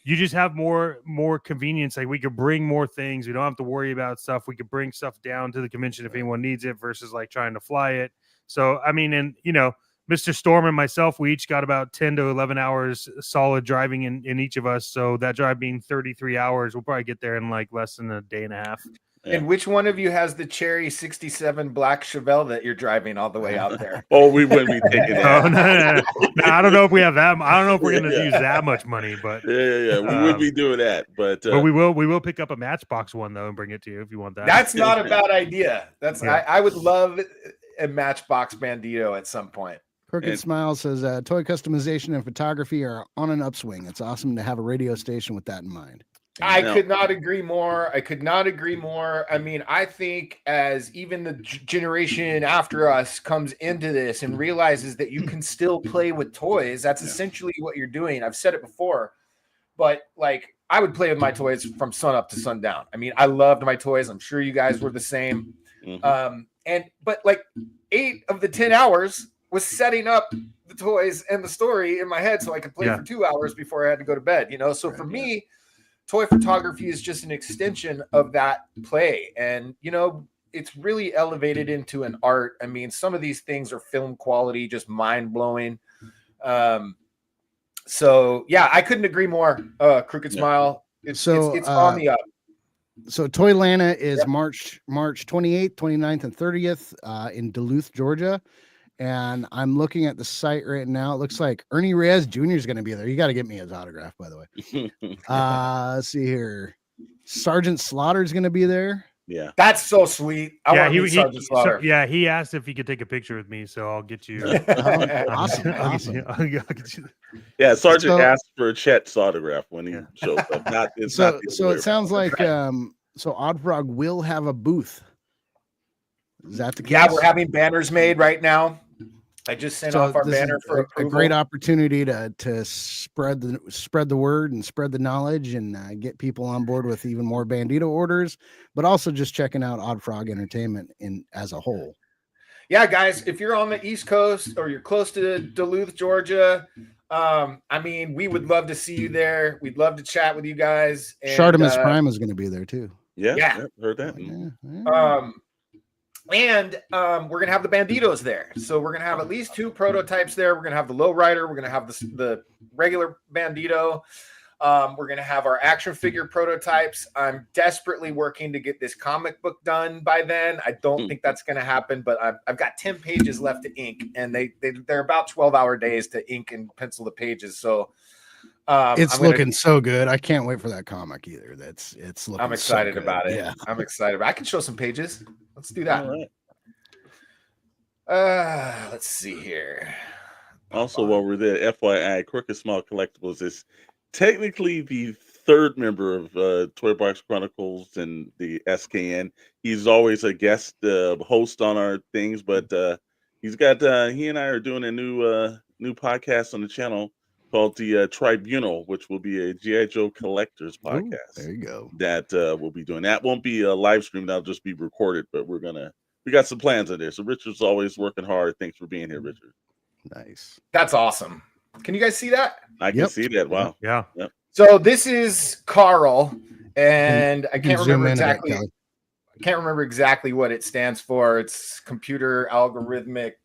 Speaker 4: you just have more convenience. Like we could bring more things. We don't have to worry about stuff. We could bring stuff down to the convention if anyone needs it, versus like trying to fly it. So, I mean, and Mr. Storm and myself, we each got about 10 to 11 hours solid driving in each of us. So that drive being 33 hours, we'll probably get there in like less than a day and a half.
Speaker 2: And which one of you has the cherry 67 black Chevelle that you're driving all the way out there?
Speaker 5: Oh, we wouldn't be taking that.
Speaker 4: Oh, no, I don't know if we have that. I don't know if we're going to use that much money, but
Speaker 5: yeah. We would be doing that, but
Speaker 4: we will pick up a Matchbox one though and bring it to you if you want that.
Speaker 2: That's not a bad idea. I would love a Matchbox Bandito at some point.
Speaker 3: Crooked Smile says toy customization and photography are on an upswing. It's awesome to have a radio station with that in mind.
Speaker 2: I could not agree more. I mean, I think as even the generation after us comes into this and realizes that you can still play with toys, that's essentially what you're doing. I've said it before, but like I would play with my toys from sun up to sundown. I mean, I loved my toys. I'm sure you guys were the same. But like 8 of the 10 hours was setting up the toys and the story in my head so I could play for 2 hours before I had to go to bed, So for me, toy photography is just an extension of that play. And, it's really elevated into an art. I mean, some of these things are film quality, just mind blowing. So yeah, I couldn't agree more. Crooked Smile. It's on the up.
Speaker 3: So Toylanta is March 28th, 29th, and 30th in Duluth, Georgia. And I'm looking at the site right now. It looks like Ernie Reyes Jr. is going to be there. You got to get me his autograph, by the way. Let's see here. Sergeant Slaughter is going to be there.
Speaker 2: Yeah, that's so sweet. Sergeant Slaughter.
Speaker 4: He asked if he could take a picture with me, so I'll get you.
Speaker 3: Awesome.
Speaker 4: I'll get you.
Speaker 5: Yeah, Sergeant asked for a Chet's autograph when he showed up.
Speaker 3: So it sounds like so Oddfrog will have a booth. Is that the case?
Speaker 2: Yeah, we're having banners made right now. I just sent off our banner for
Speaker 3: a great opportunity to spread the word and spread the knowledge and get people on board with even more Bandito orders, but also just checking out Oddfrog Entertainment as a whole.
Speaker 2: Yeah, guys, if you're on the East Coast or you're close to Duluth, Georgia, I mean, we would love to see you there. We'd love to chat with you guys. And,
Speaker 3: Shartimus Prime is going to be there too.
Speaker 2: Yeah.
Speaker 5: Heard that.
Speaker 2: We're gonna have the Banditos there, so we're gonna have at least 2 prototypes there. We're gonna have the Lowrider, we're gonna have the regular Bandito. We're gonna have our action figure prototypes. I'm desperately working to get this comic book done by then. I don't think that's gonna happen, but I've got 10 pages left to ink, and they're about 12-hour days to ink and pencil the pages. So
Speaker 3: it's looking so good. I can't wait for that comic either. It's looking.
Speaker 2: I'm excited
Speaker 3: so good.
Speaker 2: about it.
Speaker 3: Yeah,
Speaker 2: I'm excited. I can show some pages. Let's do that.
Speaker 5: All right.
Speaker 2: Let's see here.
Speaker 5: Also, while we're there, FYI, Crooked Small Collectibles is technically the 3rd member of Toy Box Chronicles and the SKN. He's always a guest host on our things, but he's got he and I are doing a new podcast on the channel called the Tribunal, which will be a G.I. Joe collectors podcast.
Speaker 3: Ooh, there you go.
Speaker 5: That we'll be doing. That won't be a live stream. That'll just be recorded, but we got some plans in there. So Richard's always working hard. Thanks for being here, Richard.
Speaker 3: Nice.
Speaker 2: That's awesome. Can you guys see that?
Speaker 5: I can see that. Wow.
Speaker 4: Yeah.
Speaker 5: Yep.
Speaker 2: So this is Carl, and I can't remember exactly. I can't remember exactly what it stands for. It's computer algorithmic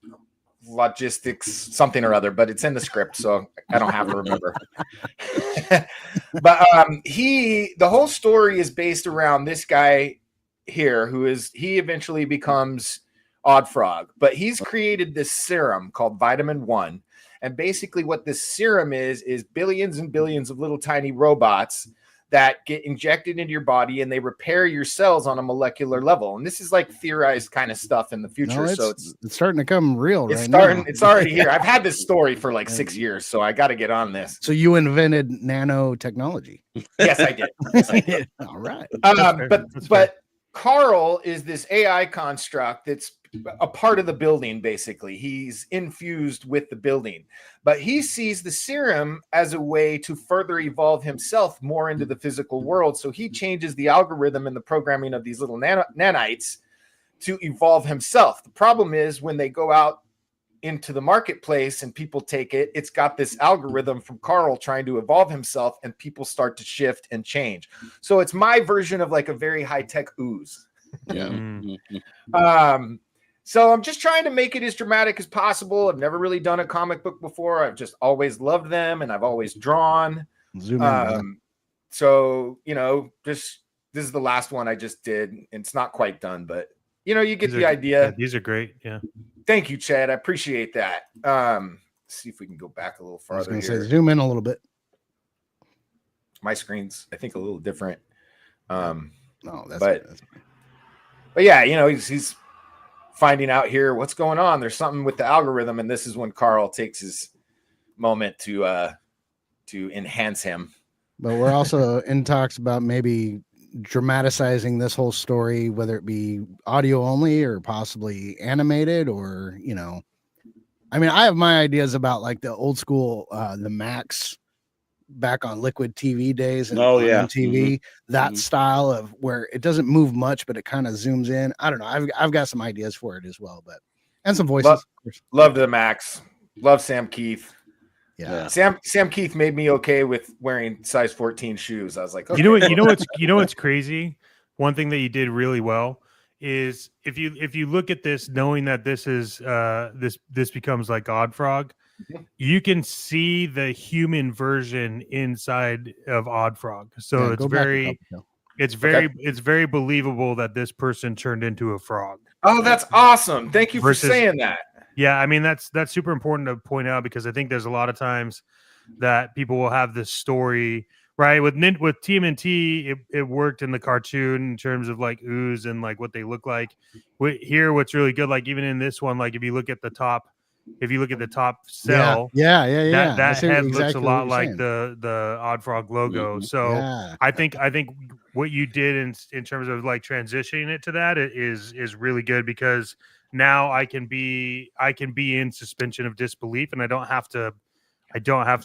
Speaker 2: logistics something or other, but it's in the script, so I don't have to remember. But the whole story is based around this guy here he eventually becomes Oddfrog, but he's created this serum called Vitamin 1, and basically what this serum is billions and billions of little tiny robots that get injected into your body, and they repair your cells on a molecular level. And this is like theorized kind of stuff in the future.
Speaker 3: No,
Speaker 2: so
Speaker 3: it's starting to come real.
Speaker 2: It's already here. I've had this story for like 6 years, so I got to get on this.
Speaker 3: So you invented nanotechnology.
Speaker 2: Yes, I did. Yes, I did.
Speaker 3: All right.
Speaker 2: But Carl is this AI construct that's a part of the building, basically. He's infused with the building, but he sees the serum as a way to further evolve himself more into the physical world. So he changes the algorithm and the programming of these little nanites to evolve himself. The problem is when they go out into the marketplace and people take it, it's got this algorithm from Carl trying to evolve himself, and people start to shift and change. So it's my version of like a very high-tech ooze.
Speaker 5: Yeah.
Speaker 2: So I'm just trying to make it as dramatic as possible. I've never really done a comic book before. I've just always loved them, and I've always drawn.
Speaker 3: Zoom in.
Speaker 2: So, this is the last one I just did. It's not quite done, but you get the idea.
Speaker 4: Yeah, these are great. Yeah.
Speaker 2: Thank you, Chad. I appreciate that. Let's see if we can go back a little farther.
Speaker 3: I was going to
Speaker 2: here.
Speaker 3: say, zoom in a little bit.
Speaker 2: My screen's, I think, a little different.
Speaker 3: No,
Speaker 2: but yeah, he's finding out here what's going on. There's something with the algorithm, and this is when Carl takes his moment to enhance him.
Speaker 3: But we're also in talks about maybe dramatizing this whole story, whether it be audio only or possibly animated, or I mean, I have my ideas about like the old school the Max back on Liquid TV days and on TV, that style of where it doesn't move much but it kind of zooms in. I don't know, I've got some ideas for it as well, but and some voices.
Speaker 2: Love the Max. Love Sam Keith.
Speaker 3: Yeah.
Speaker 2: Sam Keith made me okay with wearing size 14 shoes. I was like, okay.
Speaker 4: You know what's crazy? One thing that you did really well is if you look at this, knowing that this is this becomes like Oddfrog, you can see the human version inside of Oddfrog. So it's very believable that this person turned into a frog.
Speaker 2: Oh, that's awesome. Thank you for saying that.
Speaker 4: Yeah, I mean that's super important to point out, because I think there's a lot of times that people will have this story, right? With TMNT, it worked in the cartoon in terms of like ooze and like what they look like. Here, what's really good, like even in this one, like if you look at the top cell, that head looks a lot like the Oddfrog logo. So I think what you did in terms of like transitioning it to that is really good, because now I can be in suspension of disbelief, and I don't have to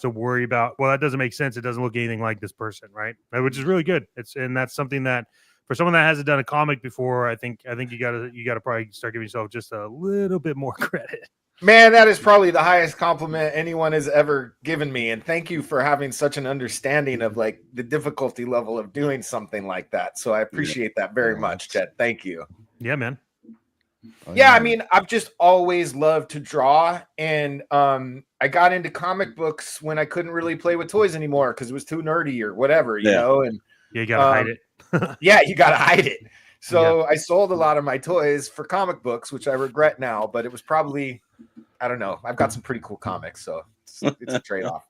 Speaker 4: worry about, well, that doesn't make sense. It doesn't look anything like this person, right? Which is really good. And that's something that for someone that hasn't done a comic before, I think you gotta probably start giving yourself just a little bit more credit.
Speaker 2: Man, that is probably the highest compliment anyone has ever given me. And thank you for having such an understanding of like the difficulty level of doing something like that. So I appreciate that very much, Chet. Thank you.
Speaker 4: Yeah, man.
Speaker 3: Oh,
Speaker 2: Yeah, I mean, I've just always loved to draw. And I got into comic books when I couldn't really play with toys anymore because it was too nerdy or whatever, you know? And
Speaker 4: yeah, you gotta hide it.
Speaker 2: yeah, you gotta hide it. So I sold a lot of my toys for comic books, which I regret now, but it was probably, I don't know. I've got some pretty cool comics, so it's a trade-off.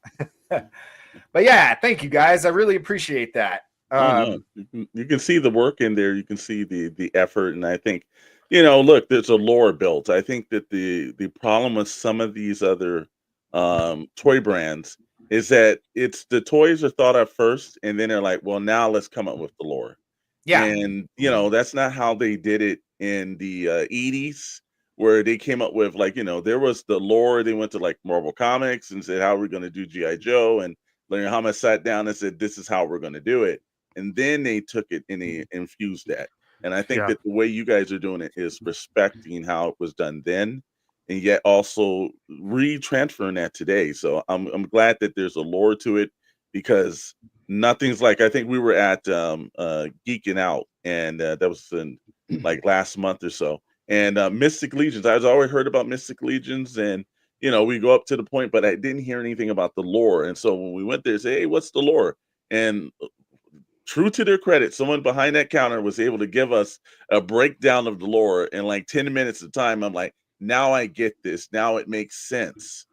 Speaker 2: But yeah, thank you guys. I really appreciate that.
Speaker 5: No. You can see the work in there. You can see the effort, and I think, you know, look, there's a lore built. I think that the problem with some of these other toy brands is that it's the toys are thought of first, and then they're like, well, now let's come up with the lore.
Speaker 2: Yeah,
Speaker 5: And you know, that's not how they did it in the 80s, where they came up with, like, you know, there was the lore. They went to like Marvel Comics and said, how are we going to do G.I. Joe? And Larry Hama sat down and said, this is how we're going to do it. And then they took it and they infused that. And I think that the way you guys are doing it is respecting how it was done then, and yet also retransferring that today. So I'm glad that there's a lore to it, because nothing's like, I think we were at Geeking Out, and that was in like last month or so. And Mystic Legions, I was always heard about Mystic Legions, and you know, we go up to the point, but I didn't hear anything about the lore. And so when we went there, say, hey, what's the lore? And true to their credit, someone behind that counter was able to give us a breakdown of the lore in like 10 minutes of time. I'm like, now I get this. Now it makes sense.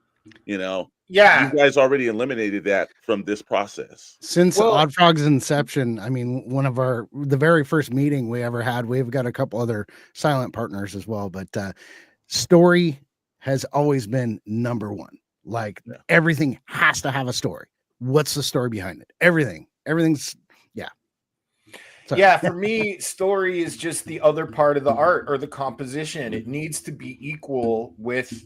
Speaker 5: You know,
Speaker 2: yeah.
Speaker 5: You guys already eliminated that from this process.
Speaker 3: Since Oddfrog's inception, I mean, the very first meeting we ever had, we've got a couple other silent partners as well, but story has always been number one. Like everything has to have a story. What's the story behind it? Everything's Sorry.
Speaker 2: Yeah, for me, story is just the other part of the art or the composition. It needs to be equal with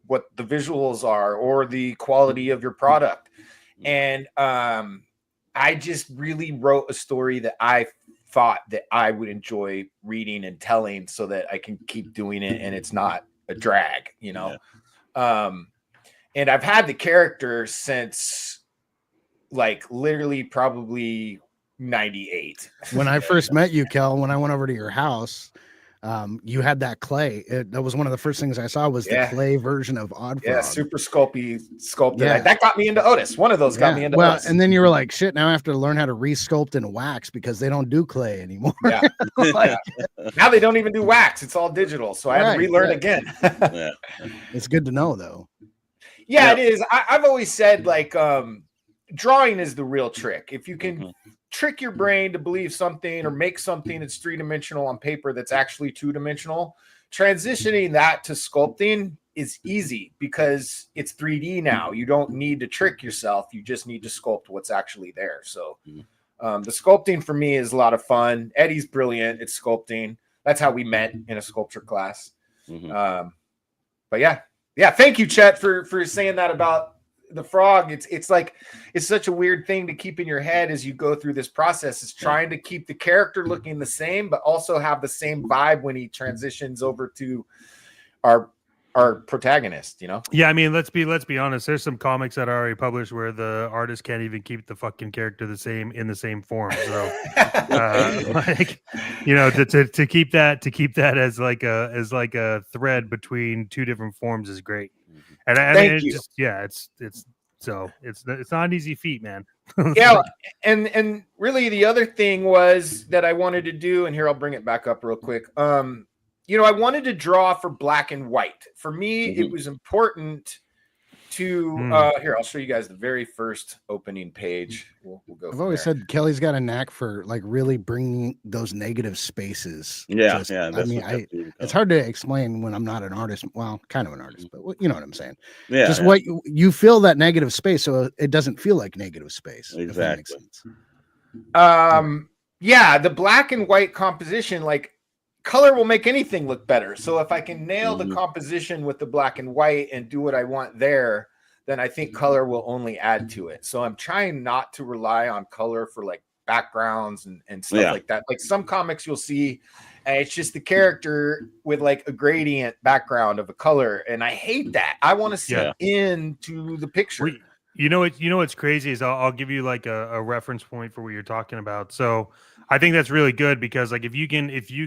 Speaker 2: what the visuals are or the quality of your product. And I just really wrote a story that I thought that I would enjoy reading and telling, so that I can keep doing it and it's not a drag, you know. And I've had the character since like literally probably 98.
Speaker 3: When I first met you, Kel, when I went over to your house, you had that clay. That was one of the first things I saw was the clay version of Oddfrog.
Speaker 2: Yeah, super sculpted. Yeah. That got me into Otis. One of those got me into Otis.
Speaker 3: And then you were like, shit, now I have to learn how to re-sculpt and wax because they don't do clay anymore.
Speaker 2: Yeah. Now they don't even do wax. It's all digital. So I had to relearn again.
Speaker 3: It's good to know, though.
Speaker 2: Yeah, it is. I've always said, like, drawing is the real trick. If you can trick your brain to believe something or make something that's three-dimensional on paper that's actually two-dimensional, transitioning that to sculpting is easy because it's 3D now. You don't need to trick yourself. You just need to sculpt what's actually there. So the sculpting for me is a lot of fun. Eddie's brilliant at sculpting. That's how we met in a sculpture class. But yeah, thank you, Chet, for saying that about the frog. It's like, it's such a weird thing to keep in your head as you go through this process. It's trying to keep the character looking the same, but also have the same vibe when he transitions over to our protagonist, you know?
Speaker 4: Yeah, I mean, let's be honest. There's some comics that are already published where the artist can't even keep the fucking character in the same form. So, like, you know, to keep that as like a thread between two different forms is great. And I mean, it's not an easy feat, man.
Speaker 2: Yeah, and really the other thing was that I wanted to do, and here I'll bring it back up real quick. You know, I wanted to draw for black and white. For me, it was important to here, I'll show you guys the very first opening page. We'll go.
Speaker 3: I've always said Kelly's got a knack for like really bringing those negative spaces.
Speaker 5: That's
Speaker 3: I mean, it's hard to explain when I'm not an artist. Well, kind of an artist, but you know what I'm saying. Yeah, just what you feel that negative space, so it doesn't feel like negative space.
Speaker 5: Exactly.
Speaker 3: If that makes sense.
Speaker 2: Yeah, the black and white composition, like, color will make anything look better. So if I can nail the composition with the black and white and do what I want there, then I think color will only add to it. So I'm trying not to rely on color for like backgrounds and stuff
Speaker 5: Yeah.
Speaker 2: like that. Like some comics you'll see, and it's just the character with like a gradient background of a color, and I hate that. I want to see
Speaker 5: Yeah.
Speaker 2: into the picture.
Speaker 4: What's crazy is I'll give you like a reference point for what you're talking about. So I think that's really good because like if you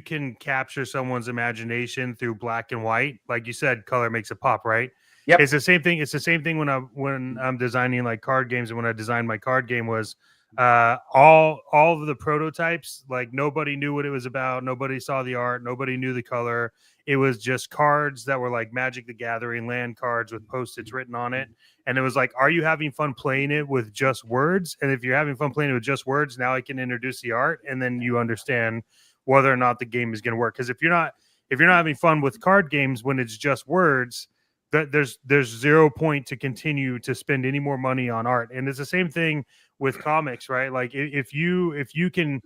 Speaker 4: can capture someone's imagination through black and white, like you said, color makes it pop, right?
Speaker 2: Yep.
Speaker 4: It's the same thing. It's the same thing when I'm designing like card games, and when I designed my card game was all of the prototypes, like nobody knew what it was about, nobody saw the art, nobody knew the color. It was just cards that were like Magic the Gathering land cards with post-its written on it. And it was like, are you having fun playing it with just words? And if you're having fun playing it with just words, now I can introduce the art, and then you understand whether or not the game is going to work. Because if you're not having fun with card games when it's just words, there's 0 point to continue to spend any more money on art. And it's the same thing with comics, right? Like if you can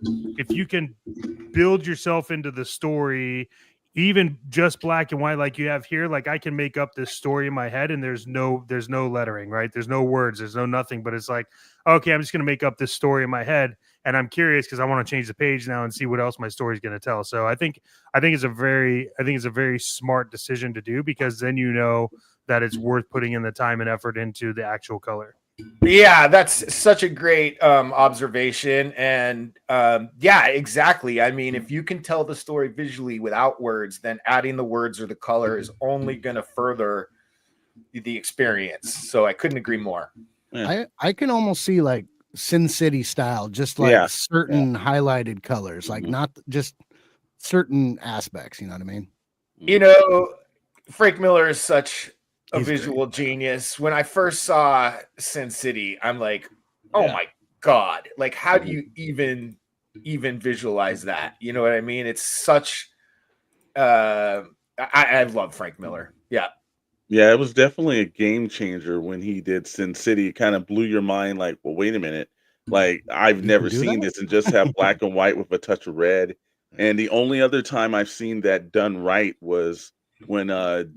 Speaker 4: build yourself into the story, even just black and white like you have here, like I can make up this story in my head, and there's no lettering, right? There's no words, there's no nothing, but it's like, okay, I'm just going to make up this story in my head, and I'm curious because I want to change the page now and see what else my story is going to tell. So I think it's a very smart decision to do, because then you know that it's worth putting in the time and effort into the actual color.
Speaker 2: Yeah, that's such a great observation. And yeah, exactly. I mean, if you can tell the story visually without words, then adding the words or the color is only going to further the experience. So I couldn't agree more.
Speaker 5: Yeah.
Speaker 3: I can almost see like Sin City style, just like
Speaker 5: Yeah.
Speaker 3: certain highlighted colors, like
Speaker 5: Mhm.
Speaker 3: not just certain aspects. You know what I mean?
Speaker 2: You know, Frank Miller is such a
Speaker 3: He's
Speaker 2: visual genius. When I first saw Sin City, I'm like, oh
Speaker 5: Yeah.
Speaker 2: my God, like how do you even visualize that? You know what I mean? It's such I love Frank Miller. Yeah.
Speaker 5: Yeah, it was definitely a game changer when he did Sin City. It kind of blew your mind, like, well, wait a minute. Like, I've
Speaker 3: You
Speaker 5: never
Speaker 3: can do
Speaker 5: seen
Speaker 3: that?
Speaker 5: this and just have black and white with a touch of red. And the only other time I've seen that done right was when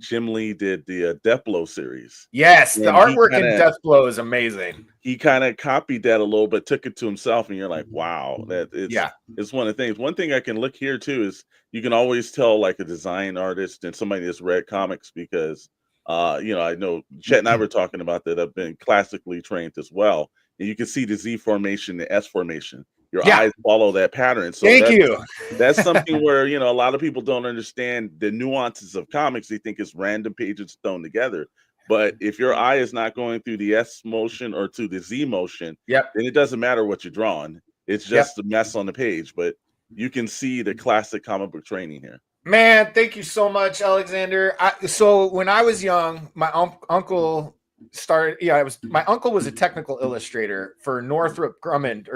Speaker 5: Jim Lee did the Death Blow series.
Speaker 2: Yes, the
Speaker 5: And he
Speaker 2: artwork in
Speaker 5: kinda
Speaker 2: Deathblow is amazing.
Speaker 5: he kinda copied that a little bit, took it to himself, and you're like, wow, that
Speaker 2: Yeah.
Speaker 5: it's one of the things. One thing I can look here too is you can always tell like a design artist and somebody that's read comics because I know Chet and I were talking about that. I've been classically trained as well. And you can see the Z formation, the S formation. Your
Speaker 2: Yeah.
Speaker 5: eyes follow that pattern. So
Speaker 2: Thank you.
Speaker 5: that's something where a lot of people don't understand the nuances of comics. They think it's random pages thrown together. But if your eye is not going through the S motion or to the Z motion,
Speaker 2: Yep.
Speaker 5: then it doesn't matter what you're drawing. It's just a mess on the page. But you can see the classic comic book training here.
Speaker 2: Man, thank you so much, Alexander. So when I was young, my uncle started. Yeah, my uncle was a technical illustrator for Northrop Grumman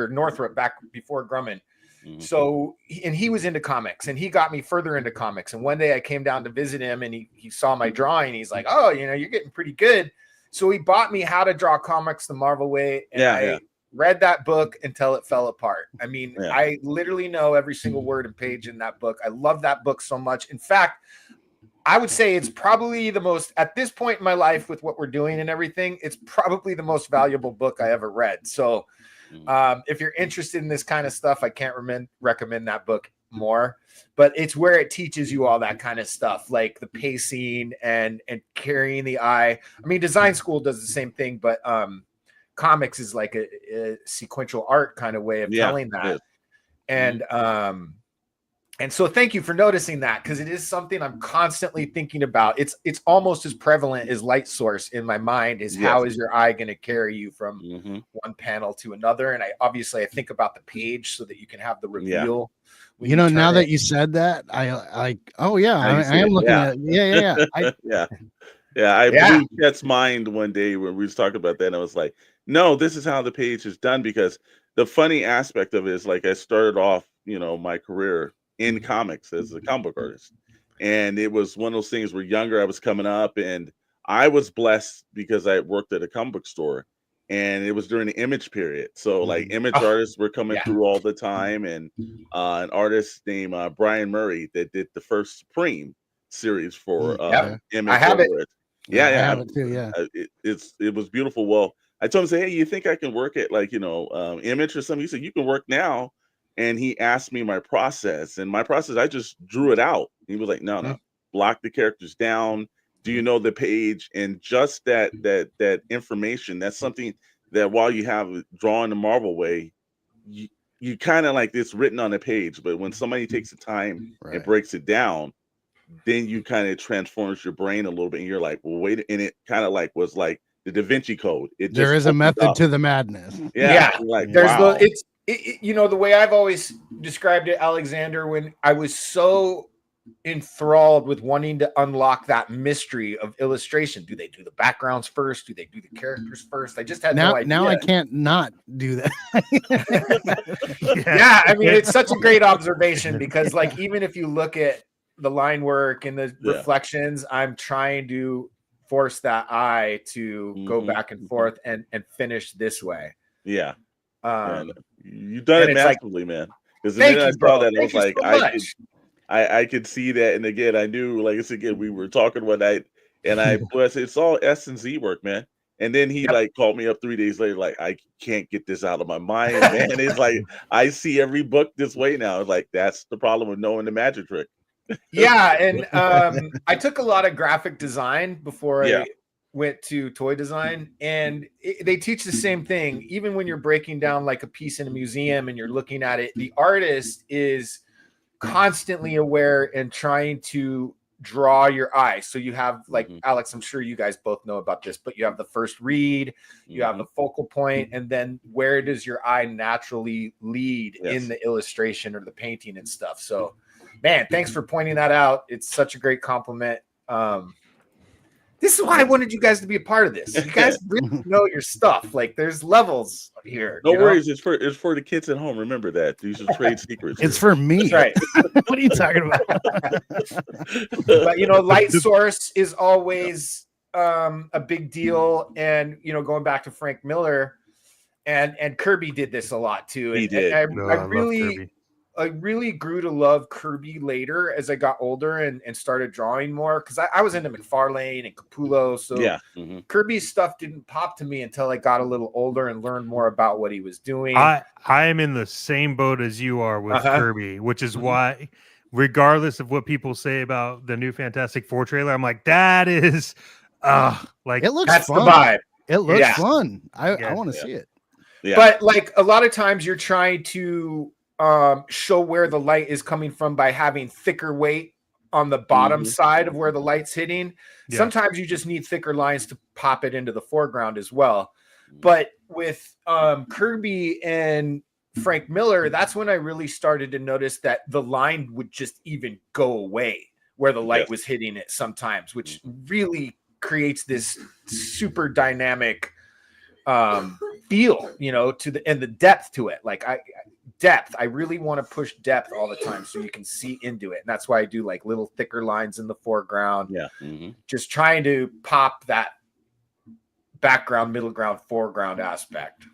Speaker 2: back before Grumman.
Speaker 5: Mhm.
Speaker 2: So he was into comics, and he got me further into comics. And one day I came down to visit him, and he saw my drawing. He's like, "Oh, you're getting pretty good." So he bought me How to Draw Comics the Marvel Way, and I read that book until it fell apart. I mean, I literally know every single word and page in that book. I love that book so much. In fact, I would say it's probably the most, at this point in my life with what we're doing and everything, it's probably the most valuable book I ever read. So if you're interested in this kind of stuff, I can't recommend that book more, but it's where it teaches you all that kind of stuff, like the pacing and carrying the eye. I mean, design school does the same thing, but comics is like a sequential art kind of way of telling that. And so thank you for noticing that, because it is something I'm constantly thinking about. It's almost as prevalent as light source in my mind, is how is your eye going to carry you from one panel to another. And I think about the page so that you can have the reveal.
Speaker 3: Now that you said that, I am looking at
Speaker 5: I blew Chet's mind one day when we was talking about that, and I was like, no, this is how the page is done. Because the funny aspect of it is, like, I started off my career in comics as a comic book artist, and it was one of those things where younger, I was coming up, and I was blessed because I worked at a comic book store, and it was during the Image period. So like Image artists were coming through all the time, and an artist named Brian Murray that did the first Supreme series for Image.
Speaker 2: I have it.
Speaker 3: I have it too. Yeah,
Speaker 5: it was beautiful. Well, I told him, say, hey, you think I can work at like, Image or something? He said, you can work now. And he asked me my process, and my process, I just drew it out. He was like, no, block the characters down. Do you know the page? And just that information, that's something that while you have drawn the Marvel way, you kind of like it's written on a page, but when somebody takes the time and breaks it down, then you kind of transforms your brain a little bit, and you're like, well, wait, and it kind of like was like the Da Vinci Code.
Speaker 3: There is a method to the madness.
Speaker 5: Yeah. Like,
Speaker 2: there's
Speaker 5: wow.
Speaker 2: The way I've always described it, Alexander, when I was so enthralled with wanting to unlock that mystery of illustration. Do they do the backgrounds first? Do they do the characters first? I just had no idea.
Speaker 3: Now I can't not do that.
Speaker 2: Yeah, I mean, it's such a great observation because like, even if you look at the line work and the reflections, I'm trying to force that eye to go back and forth and finish this way.
Speaker 5: Yeah. You've done it massively, man. Because the minute I saw that, I was like, I could see that. And again, I knew, like I said, again, we were talking one night, and I said, it's all S&Z work, man. And then he like called me up 3 days later, like, I can't get this out of my mind, man. It's like, I see every book this way now. It's like, that's the problem with knowing the magic trick.
Speaker 2: Yeah. And I took a lot of graphic design before I went to toy design, and they teach the same thing. Even when you're breaking down like a piece in a museum and you're looking at it, the artist is constantly aware and trying to draw your eye. So you have like Alex, I'm sure you guys both know about this, but you have the first read, you have the focal point, and then where does your eye naturally lead in the illustration or the painting and stuff. So man, thanks for pointing that out. It's such a great compliment. This is why I wanted you guys to be a part of this. You guys really know your stuff. Like, there's levels here.
Speaker 5: No worries. It's for the kids at home. Remember that. These are trade secrets.
Speaker 3: It's for me.
Speaker 2: That's right.
Speaker 3: What are you talking about?
Speaker 2: But, light source is always a big deal. And, going back to Frank Miller, and Kirby did this a lot too. And,
Speaker 5: he did.
Speaker 2: I really grew to love Kirby later as I got older and started drawing more, because I was into McFarlane and Capullo. So Kirby's stuff didn't pop to me until I got a little older and learned more about what he was doing.
Speaker 4: I am in the same boat as you are with Kirby, which is why, regardless of what people say about the new Fantastic Four trailer, I'm like, that is like,
Speaker 3: it looks
Speaker 2: that's
Speaker 3: fun.
Speaker 2: The vibe.
Speaker 3: It looks fun. I want to see it.
Speaker 2: Yeah. But like a lot of times you're trying to show where the light is coming from by having thicker weight on the bottom side of where the light's hitting. Sometimes you just need thicker lines to pop it into the foreground as well. But with Kirby and Frank Miller, that's when I really started to notice that the line would just even go away where the light was hitting it sometimes, which really creates this super dynamic feel, to the depth to it. Like I really want to push depth all the time so you can see into it. And that's why I do like little thicker lines in the foreground. Yeah. Just trying to pop that background, middle ground, foreground aspect.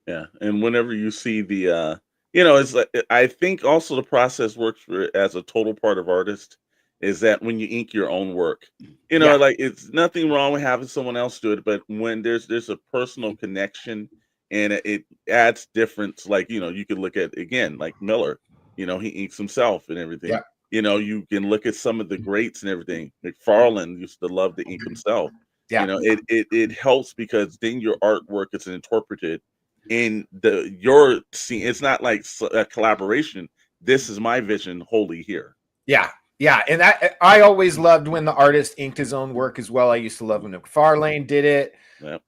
Speaker 5: Yeah. And whenever you see the, it's like, I think also the process works as a total part of artist is that when you ink your own work, like it's nothing wrong with having someone else do it, but when there's a personal connection and it adds difference, like, you could look at, again, like Miller, he inks himself and everything. Yeah. You can look at some of the greats and everything. McFarlane used to love to ink himself. Yeah. It helps because then your artwork is interpreted in your scene. It's not like a collaboration. This is my vision wholly here.
Speaker 2: Yeah. Yeah, and I always loved when the artist inked his own work as well. I used to love when McFarlane did it. Yep.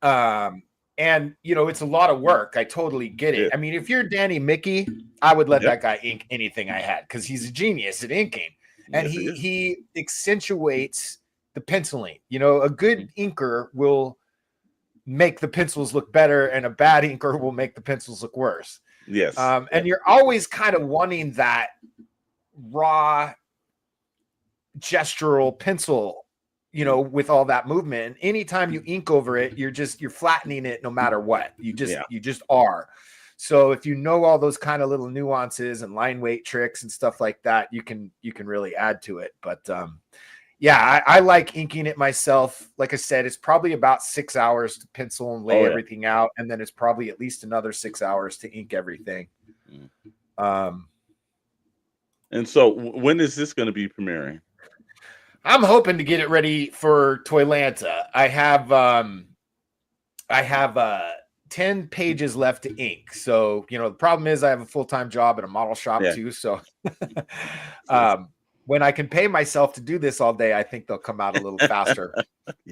Speaker 2: And, it's a lot of work. I totally get it. Yeah. I mean, if you're Danny Mickey, I would let that guy ink anything I had because he's a genius at inking. And he accentuates the penciling. A good inker will make the pencils look better, and a bad inker will make the pencils look worse.
Speaker 5: Yes.
Speaker 2: And you're always kind of wanting that raw gestural pencil, with all that movement. And anytime you ink over it, you're flattening it no matter what. You just are. So if you know all those kind of little nuances and line weight tricks and stuff like that, you can really add to it. But Yeah, I like inking it myself. Like I said, it's probably about 6 hours to pencil and lay everything out, and then it's probably at least another 6 hours to ink everything.
Speaker 5: And so, when is this going to be premiering?
Speaker 2: I'm hoping to get it ready for Toylanta. I have 10 pages left to ink. So, the problem is I have a full-time job at a model shop too. So when I can pay myself to do this all day, I think they'll come out a little faster.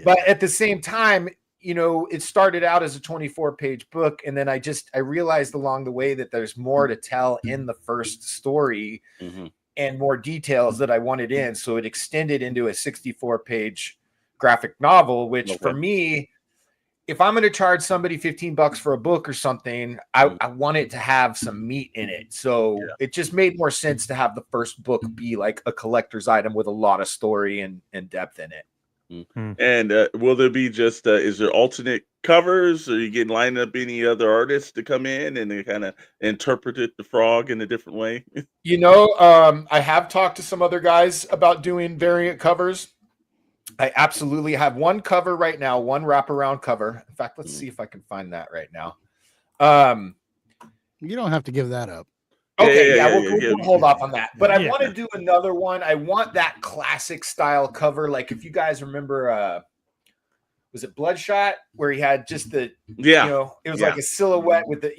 Speaker 2: But at the same time, it started out as a 24-page book. And then I realized along the way that there's more to tell in the first story and more details that I wanted in. So it extended into a 64-page graphic novel, which for me, if I'm going to charge somebody $15 for a book or something, I want it to have some meat in it. So it just made more sense to have the first book be like a collector's item with a lot of story and depth in it.
Speaker 5: And will there be just is there alternate covers? Are you getting lined up any other artists to come in and they kind of interpreted the frog in a different way?
Speaker 2: I have talked to some other guys about doing variant covers. I absolutely have one cover right now, one wraparound cover. In fact, let's see if I can find that right now.
Speaker 3: You don't have to give that up.
Speaker 2: Okay, we'll hold off on that. But I want to do another one. I want that classic style cover. Like if you guys remember, was it Bloodshot, where he had just the, it was like a silhouette with the,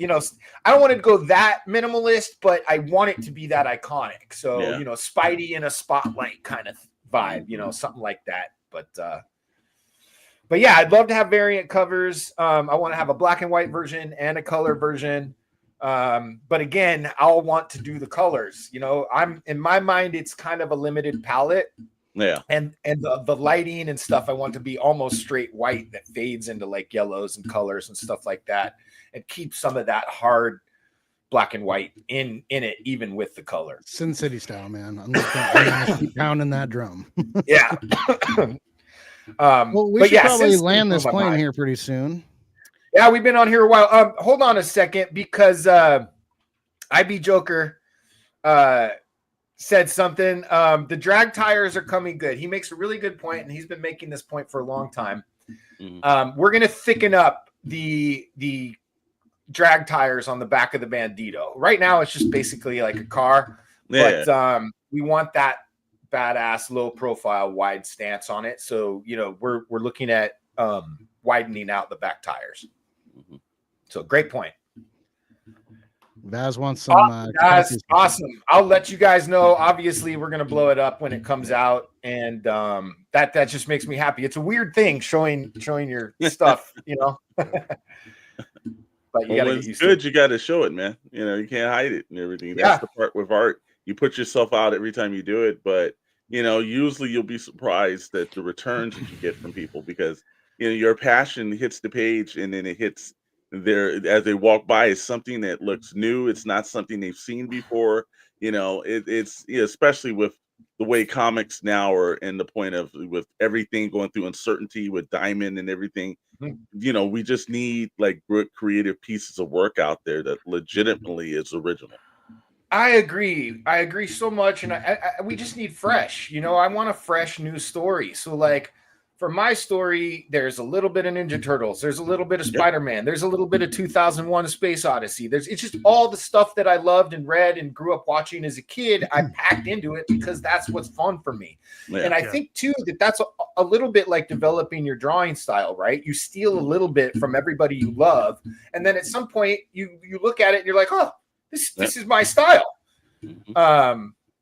Speaker 2: I don't want to go that minimalist, but I want it to be that iconic. So, Spidey in a spotlight kind of vibe, something like that. But yeah, I'd love to have variant covers. I want to have a black and white version and a color version. But again, I'll want to do the colors. I'm in my mind, it's kind of a limited palette.
Speaker 5: Yeah.
Speaker 2: And the lighting and stuff, I want to be almost straight white that fades into like yellows and colors and stuff like that, and keep some of that hard black and white in it, even with the color.
Speaker 3: Sin City style, man. I'm gonna keep pounding that drum.
Speaker 2: Yeah.
Speaker 3: Well, we should probably land this plane here pretty soon.
Speaker 2: Yeah, we've been on here a while. Hold on a second, because IB Joker said something. The drag tires are coming good. He makes a really good point, and he's been making this point for a long time. We're gonna thicken up the drag tires on the back of the Bandito. Right now, it's just basically like a car, but we want that badass low profile wide stance on it. So we're looking at widening out the back tires. So great point.
Speaker 3: Vaz wants some
Speaker 2: guys. Awesome. I'll let you guys know. Obviously, we're gonna blow it up when it comes out, and that just makes me happy. It's a weird thing showing your stuff, But you gotta get used to it.
Speaker 5: You got to show it, man. You can't hide it and everything. That's the part with art. You put yourself out every time you do it, but usually you'll be surprised at the returns that you get from people, because your passion hits the page, and then it hits there as they walk by. It's something that looks new. It's not something they've seen before. It's especially with the way comics now are in the point of, with everything going through uncertainty with Diamond and everything. We just need like good creative pieces of work out there that legitimately is original.
Speaker 2: I agree so much, and we just need fresh. I want a fresh new story. So like for my story, there's a little bit of Ninja Turtles, there's a little bit of Spider-Man, there's a little bit of 2001: A Space Odyssey. It's just all the stuff that I loved and read and grew up watching as a kid. I packed into it because that's what's fun for me. And I think too that's a little bit like developing your drawing style, right? You steal a little bit from everybody you love, and then at some point you look at it and you're like, oh, this is my style.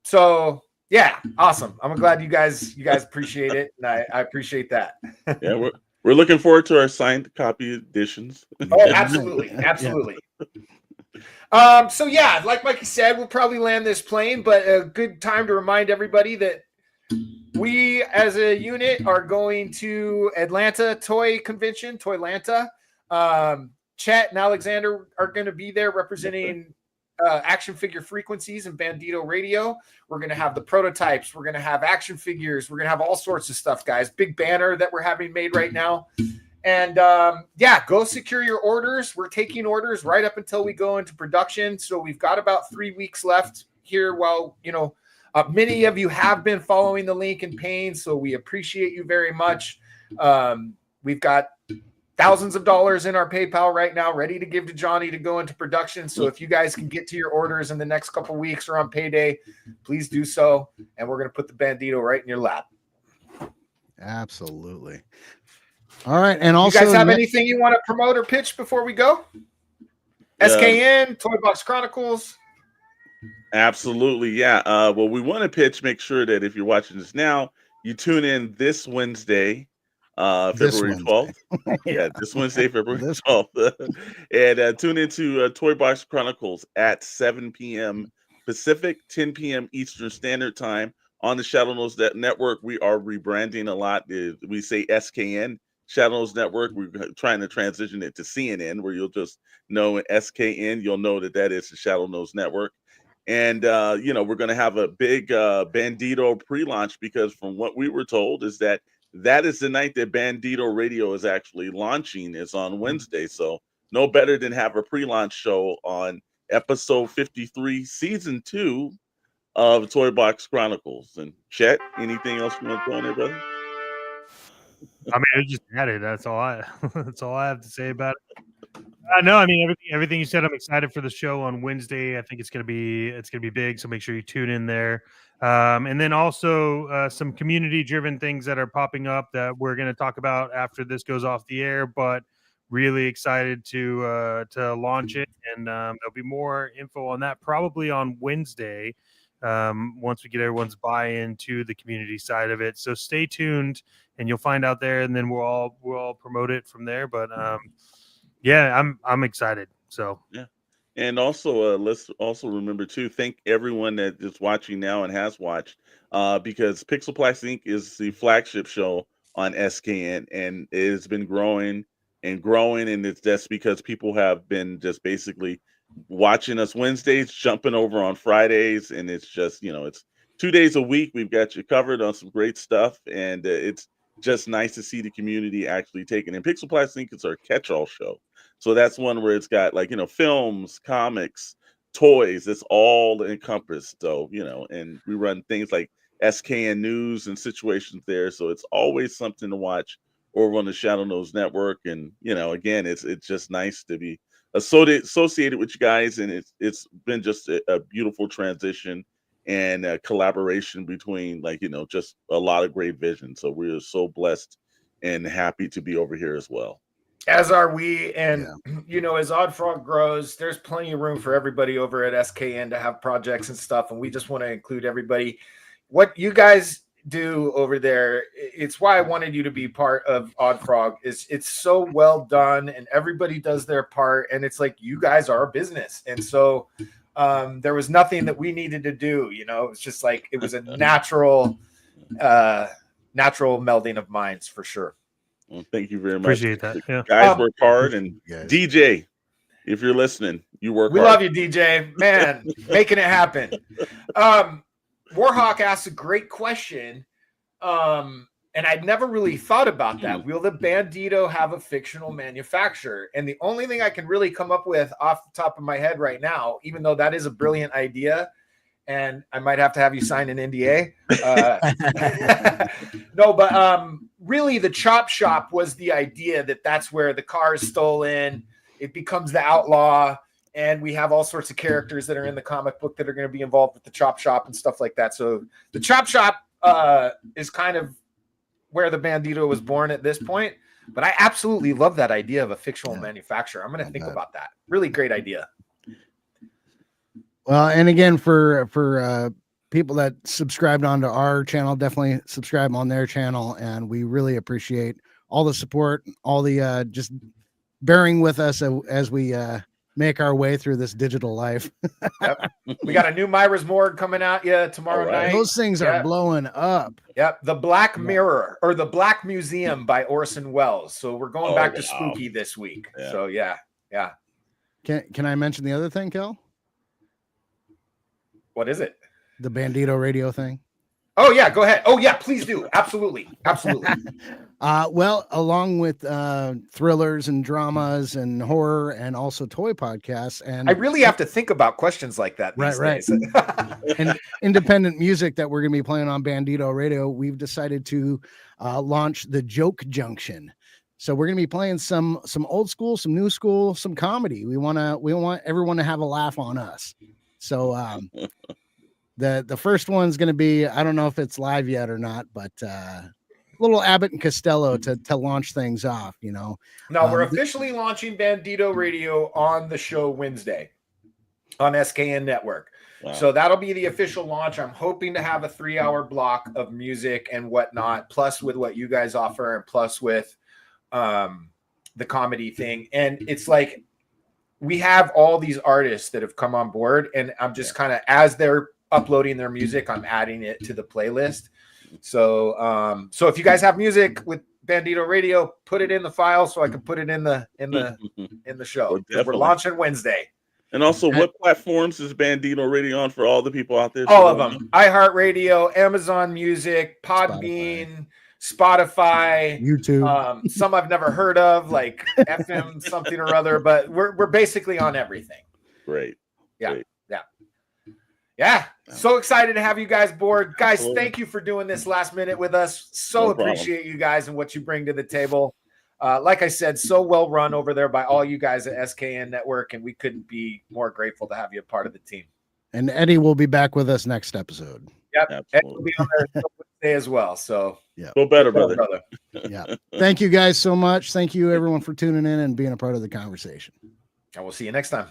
Speaker 2: So yeah, awesome. I'm glad you guys appreciate it, and I appreciate that.
Speaker 5: Yeah, we're looking forward to our signed copy editions.
Speaker 2: Oh, absolutely. So yeah, like Mikey said, we'll probably land this plane, but a good time to remind everybody that we as a unit are going to Atlanta Toy Convention, Toylanta. Chet and Alexander are going to be there representing Action Figure Frequencies and Bandito Radio. We're going to have the prototypes. We're going to have action figures. We're going to have all sorts of stuff, guys. Big banner that we're having made right now. And go secure your orders. We're taking orders right up until we go into production. So we've got about 3 weeks left here while, Many of you have been following the link and pain, so we appreciate you very much. We've got thousands of dollars in our PayPal right now, ready to give to Johnny to go into production. So if you guys can get to your orders in the next couple weeks or on payday, please do so. And we're going to put the Bandito right in your lap.
Speaker 3: Absolutely. All right. And also,
Speaker 2: you guys have anything you want to promote or pitch before we go? SKN, Toy Box Chronicles.
Speaker 5: Absolutely. Yeah. Well, we want to pitch, make sure that if you're watching this now, you tune in this Wednesday, February 12th. Yeah, this Wednesday, February 12th. And tune into Toy Box Chronicles at 7 p.m. Pacific, 10 p.m. Eastern Standard Time on the Shadow Knows Network. We are rebranding a lot. We say SKN, Shadow Knows Network. We're trying to transition it to CNN, where you'll just know SKN. You'll know that is the Shadow Knows Network. And, we're going to have a big Bandito pre-launch, because from what we were told is that is the night that Bandito Radio is actually launching, is on Wednesday. So no better than have a pre-launch show on episode 53, season 2 of Toy Box Chronicles. And Chet, anything else you want to throw in there, brother?
Speaker 4: I mean, I just added. That's all I have to say about it. No, I mean everything you said. I'm excited for the show on Wednesday. I think it's gonna be big. So make sure you tune in there. And then also some community-driven things that are popping up that we're going to talk about after this goes off the air. But really excited to launch it, and there'll be more info on that probably on Wednesday once we get everyone's buy-in to the community side of it. So stay tuned, and you'll find out there, and then we'll all promote it from there. But yeah, I'm excited. So
Speaker 5: yeah. And also, let's also remember to thank everyone that is watching now and has watched, because Pixelplastic Inc. is the flagship show on SKN, and it has been growing and growing, and that's because people have been just basically watching us Wednesdays, jumping over on Fridays, and it's just, it's 2 days a week. We've got you covered on some great stuff, and it's just nice to see the community actually taking it. And Pixelplastic Inc. is our catch-all show. So that's one where it's got films, comics, toys. It's all encompassed. So, and we run things like SKN News and situations there. So it's always something to watch over on the Shadow Knows Network. And, again, it's just nice to be associated with you guys. And it's been just a beautiful transition and a collaboration between just a lot of great vision. So we're so blessed and happy to be over here as well.
Speaker 2: As are we. And, as Oddfrog grows, there's plenty of room for everybody over at SKN to have projects and stuff. And we just want to include everybody. What you guys do over there, it's why I wanted you to be part of Oddfrog. It's so well done, and everybody does their part. And it's like, you guys are a business. And so there was nothing that we needed to do. It's just like, it was a natural melding of minds for sure.
Speaker 5: Well, thank you very much.
Speaker 4: Appreciate that. Yeah.
Speaker 5: Guys work hard, and DJ, if you're listening, you work hard.
Speaker 2: We love you, DJ. Man, making it happen. Warhawk asked a great question, and I'd never really thought about that. Will the Bandito have a fictional manufacturer? And the only thing I can really come up with off the top of my head right now, even though that is a brilliant idea, and I might have to have you sign an NDA. No, but really the Chop Shop was the idea that's where the car is stolen. It becomes the outlaw, and we have all sorts of characters that are in the comic book that are going to be involved with the Chop Shop and stuff like that. So the Chop Shop is kind of where the Bandito was born at this point. But I absolutely love that idea of a fictional manufacturer. I'm going to think about that. Really great idea.
Speaker 3: Well, and again, for people that subscribed onto our channel, definitely subscribe on their channel, and we really appreciate all the support, all the just bearing with us as we make our way through this digital life.
Speaker 2: Yep. We got a new Myra's Morgue coming out tomorrow night.
Speaker 3: Those things are blowing up.
Speaker 2: Yep, the Black Mirror or the Black Museum by Orson Welles. So we're going back to spooky this week. Yeah. So yeah.
Speaker 3: Can I mention the other thing, Kel?
Speaker 2: What is it?
Speaker 3: The Bandito Radio thing.
Speaker 2: Oh yeah, go ahead. Oh yeah, please do. Absolutely.
Speaker 3: Well, along with thrillers and dramas and horror and also toy podcasts. And
Speaker 2: I really have to think about questions like that these
Speaker 3: Right.
Speaker 2: days.
Speaker 3: and independent music that we're going to be playing on Bandito Radio, we've decided to launch the Joke Junction. So we're going to be playing some old school, some new school, some comedy. We want everyone to have a laugh on us. So the first one's going to be, I don't know if it's live yet or not, but little Abbott and Costello to launch things off, you know.
Speaker 2: No, we're officially launching Bandito Radio on the show Wednesday on SKN Network.
Speaker 5: Wow.
Speaker 2: So that'll be the official launch. I'm hoping to have a 3-hour block of music and whatnot, plus with what you guys offer, and plus with the comedy thing. And it's like we have all these artists that have come on board, and I'm just kind of, as they're uploading their music, I'm adding it to the playlist. So if you guys have music with Bandito Radio, put it in the file so I can put it in the show. We're launching Wednesday.
Speaker 5: And also, what platforms is Bandito Radio on for all the people out there?
Speaker 2: All of them: iHeartRadio, Amazon Music, Podbean, Spotify,
Speaker 3: YouTube.
Speaker 2: Some I've never heard of, like FM something or other. But we're basically on everything.
Speaker 5: Great.
Speaker 2: Yeah.
Speaker 5: Great.
Speaker 2: Yeah. So excited to have you guys aboard. Guys, thank you for doing this last minute with us. So appreciate you guys and what you bring to the table. Like I said, so well run over there by all you guys at SKN Network, and we couldn't be more grateful to have you a part of the team.
Speaker 3: And Eddie will be back with us next episode.
Speaker 2: Yep. Eddie will be on there Wednesday as well. So
Speaker 3: yeah.
Speaker 5: Feel better, brother.
Speaker 3: Yeah. Thank you guys so much. Thank you everyone for tuning in and being a part of the conversation.
Speaker 2: And we'll see you next time.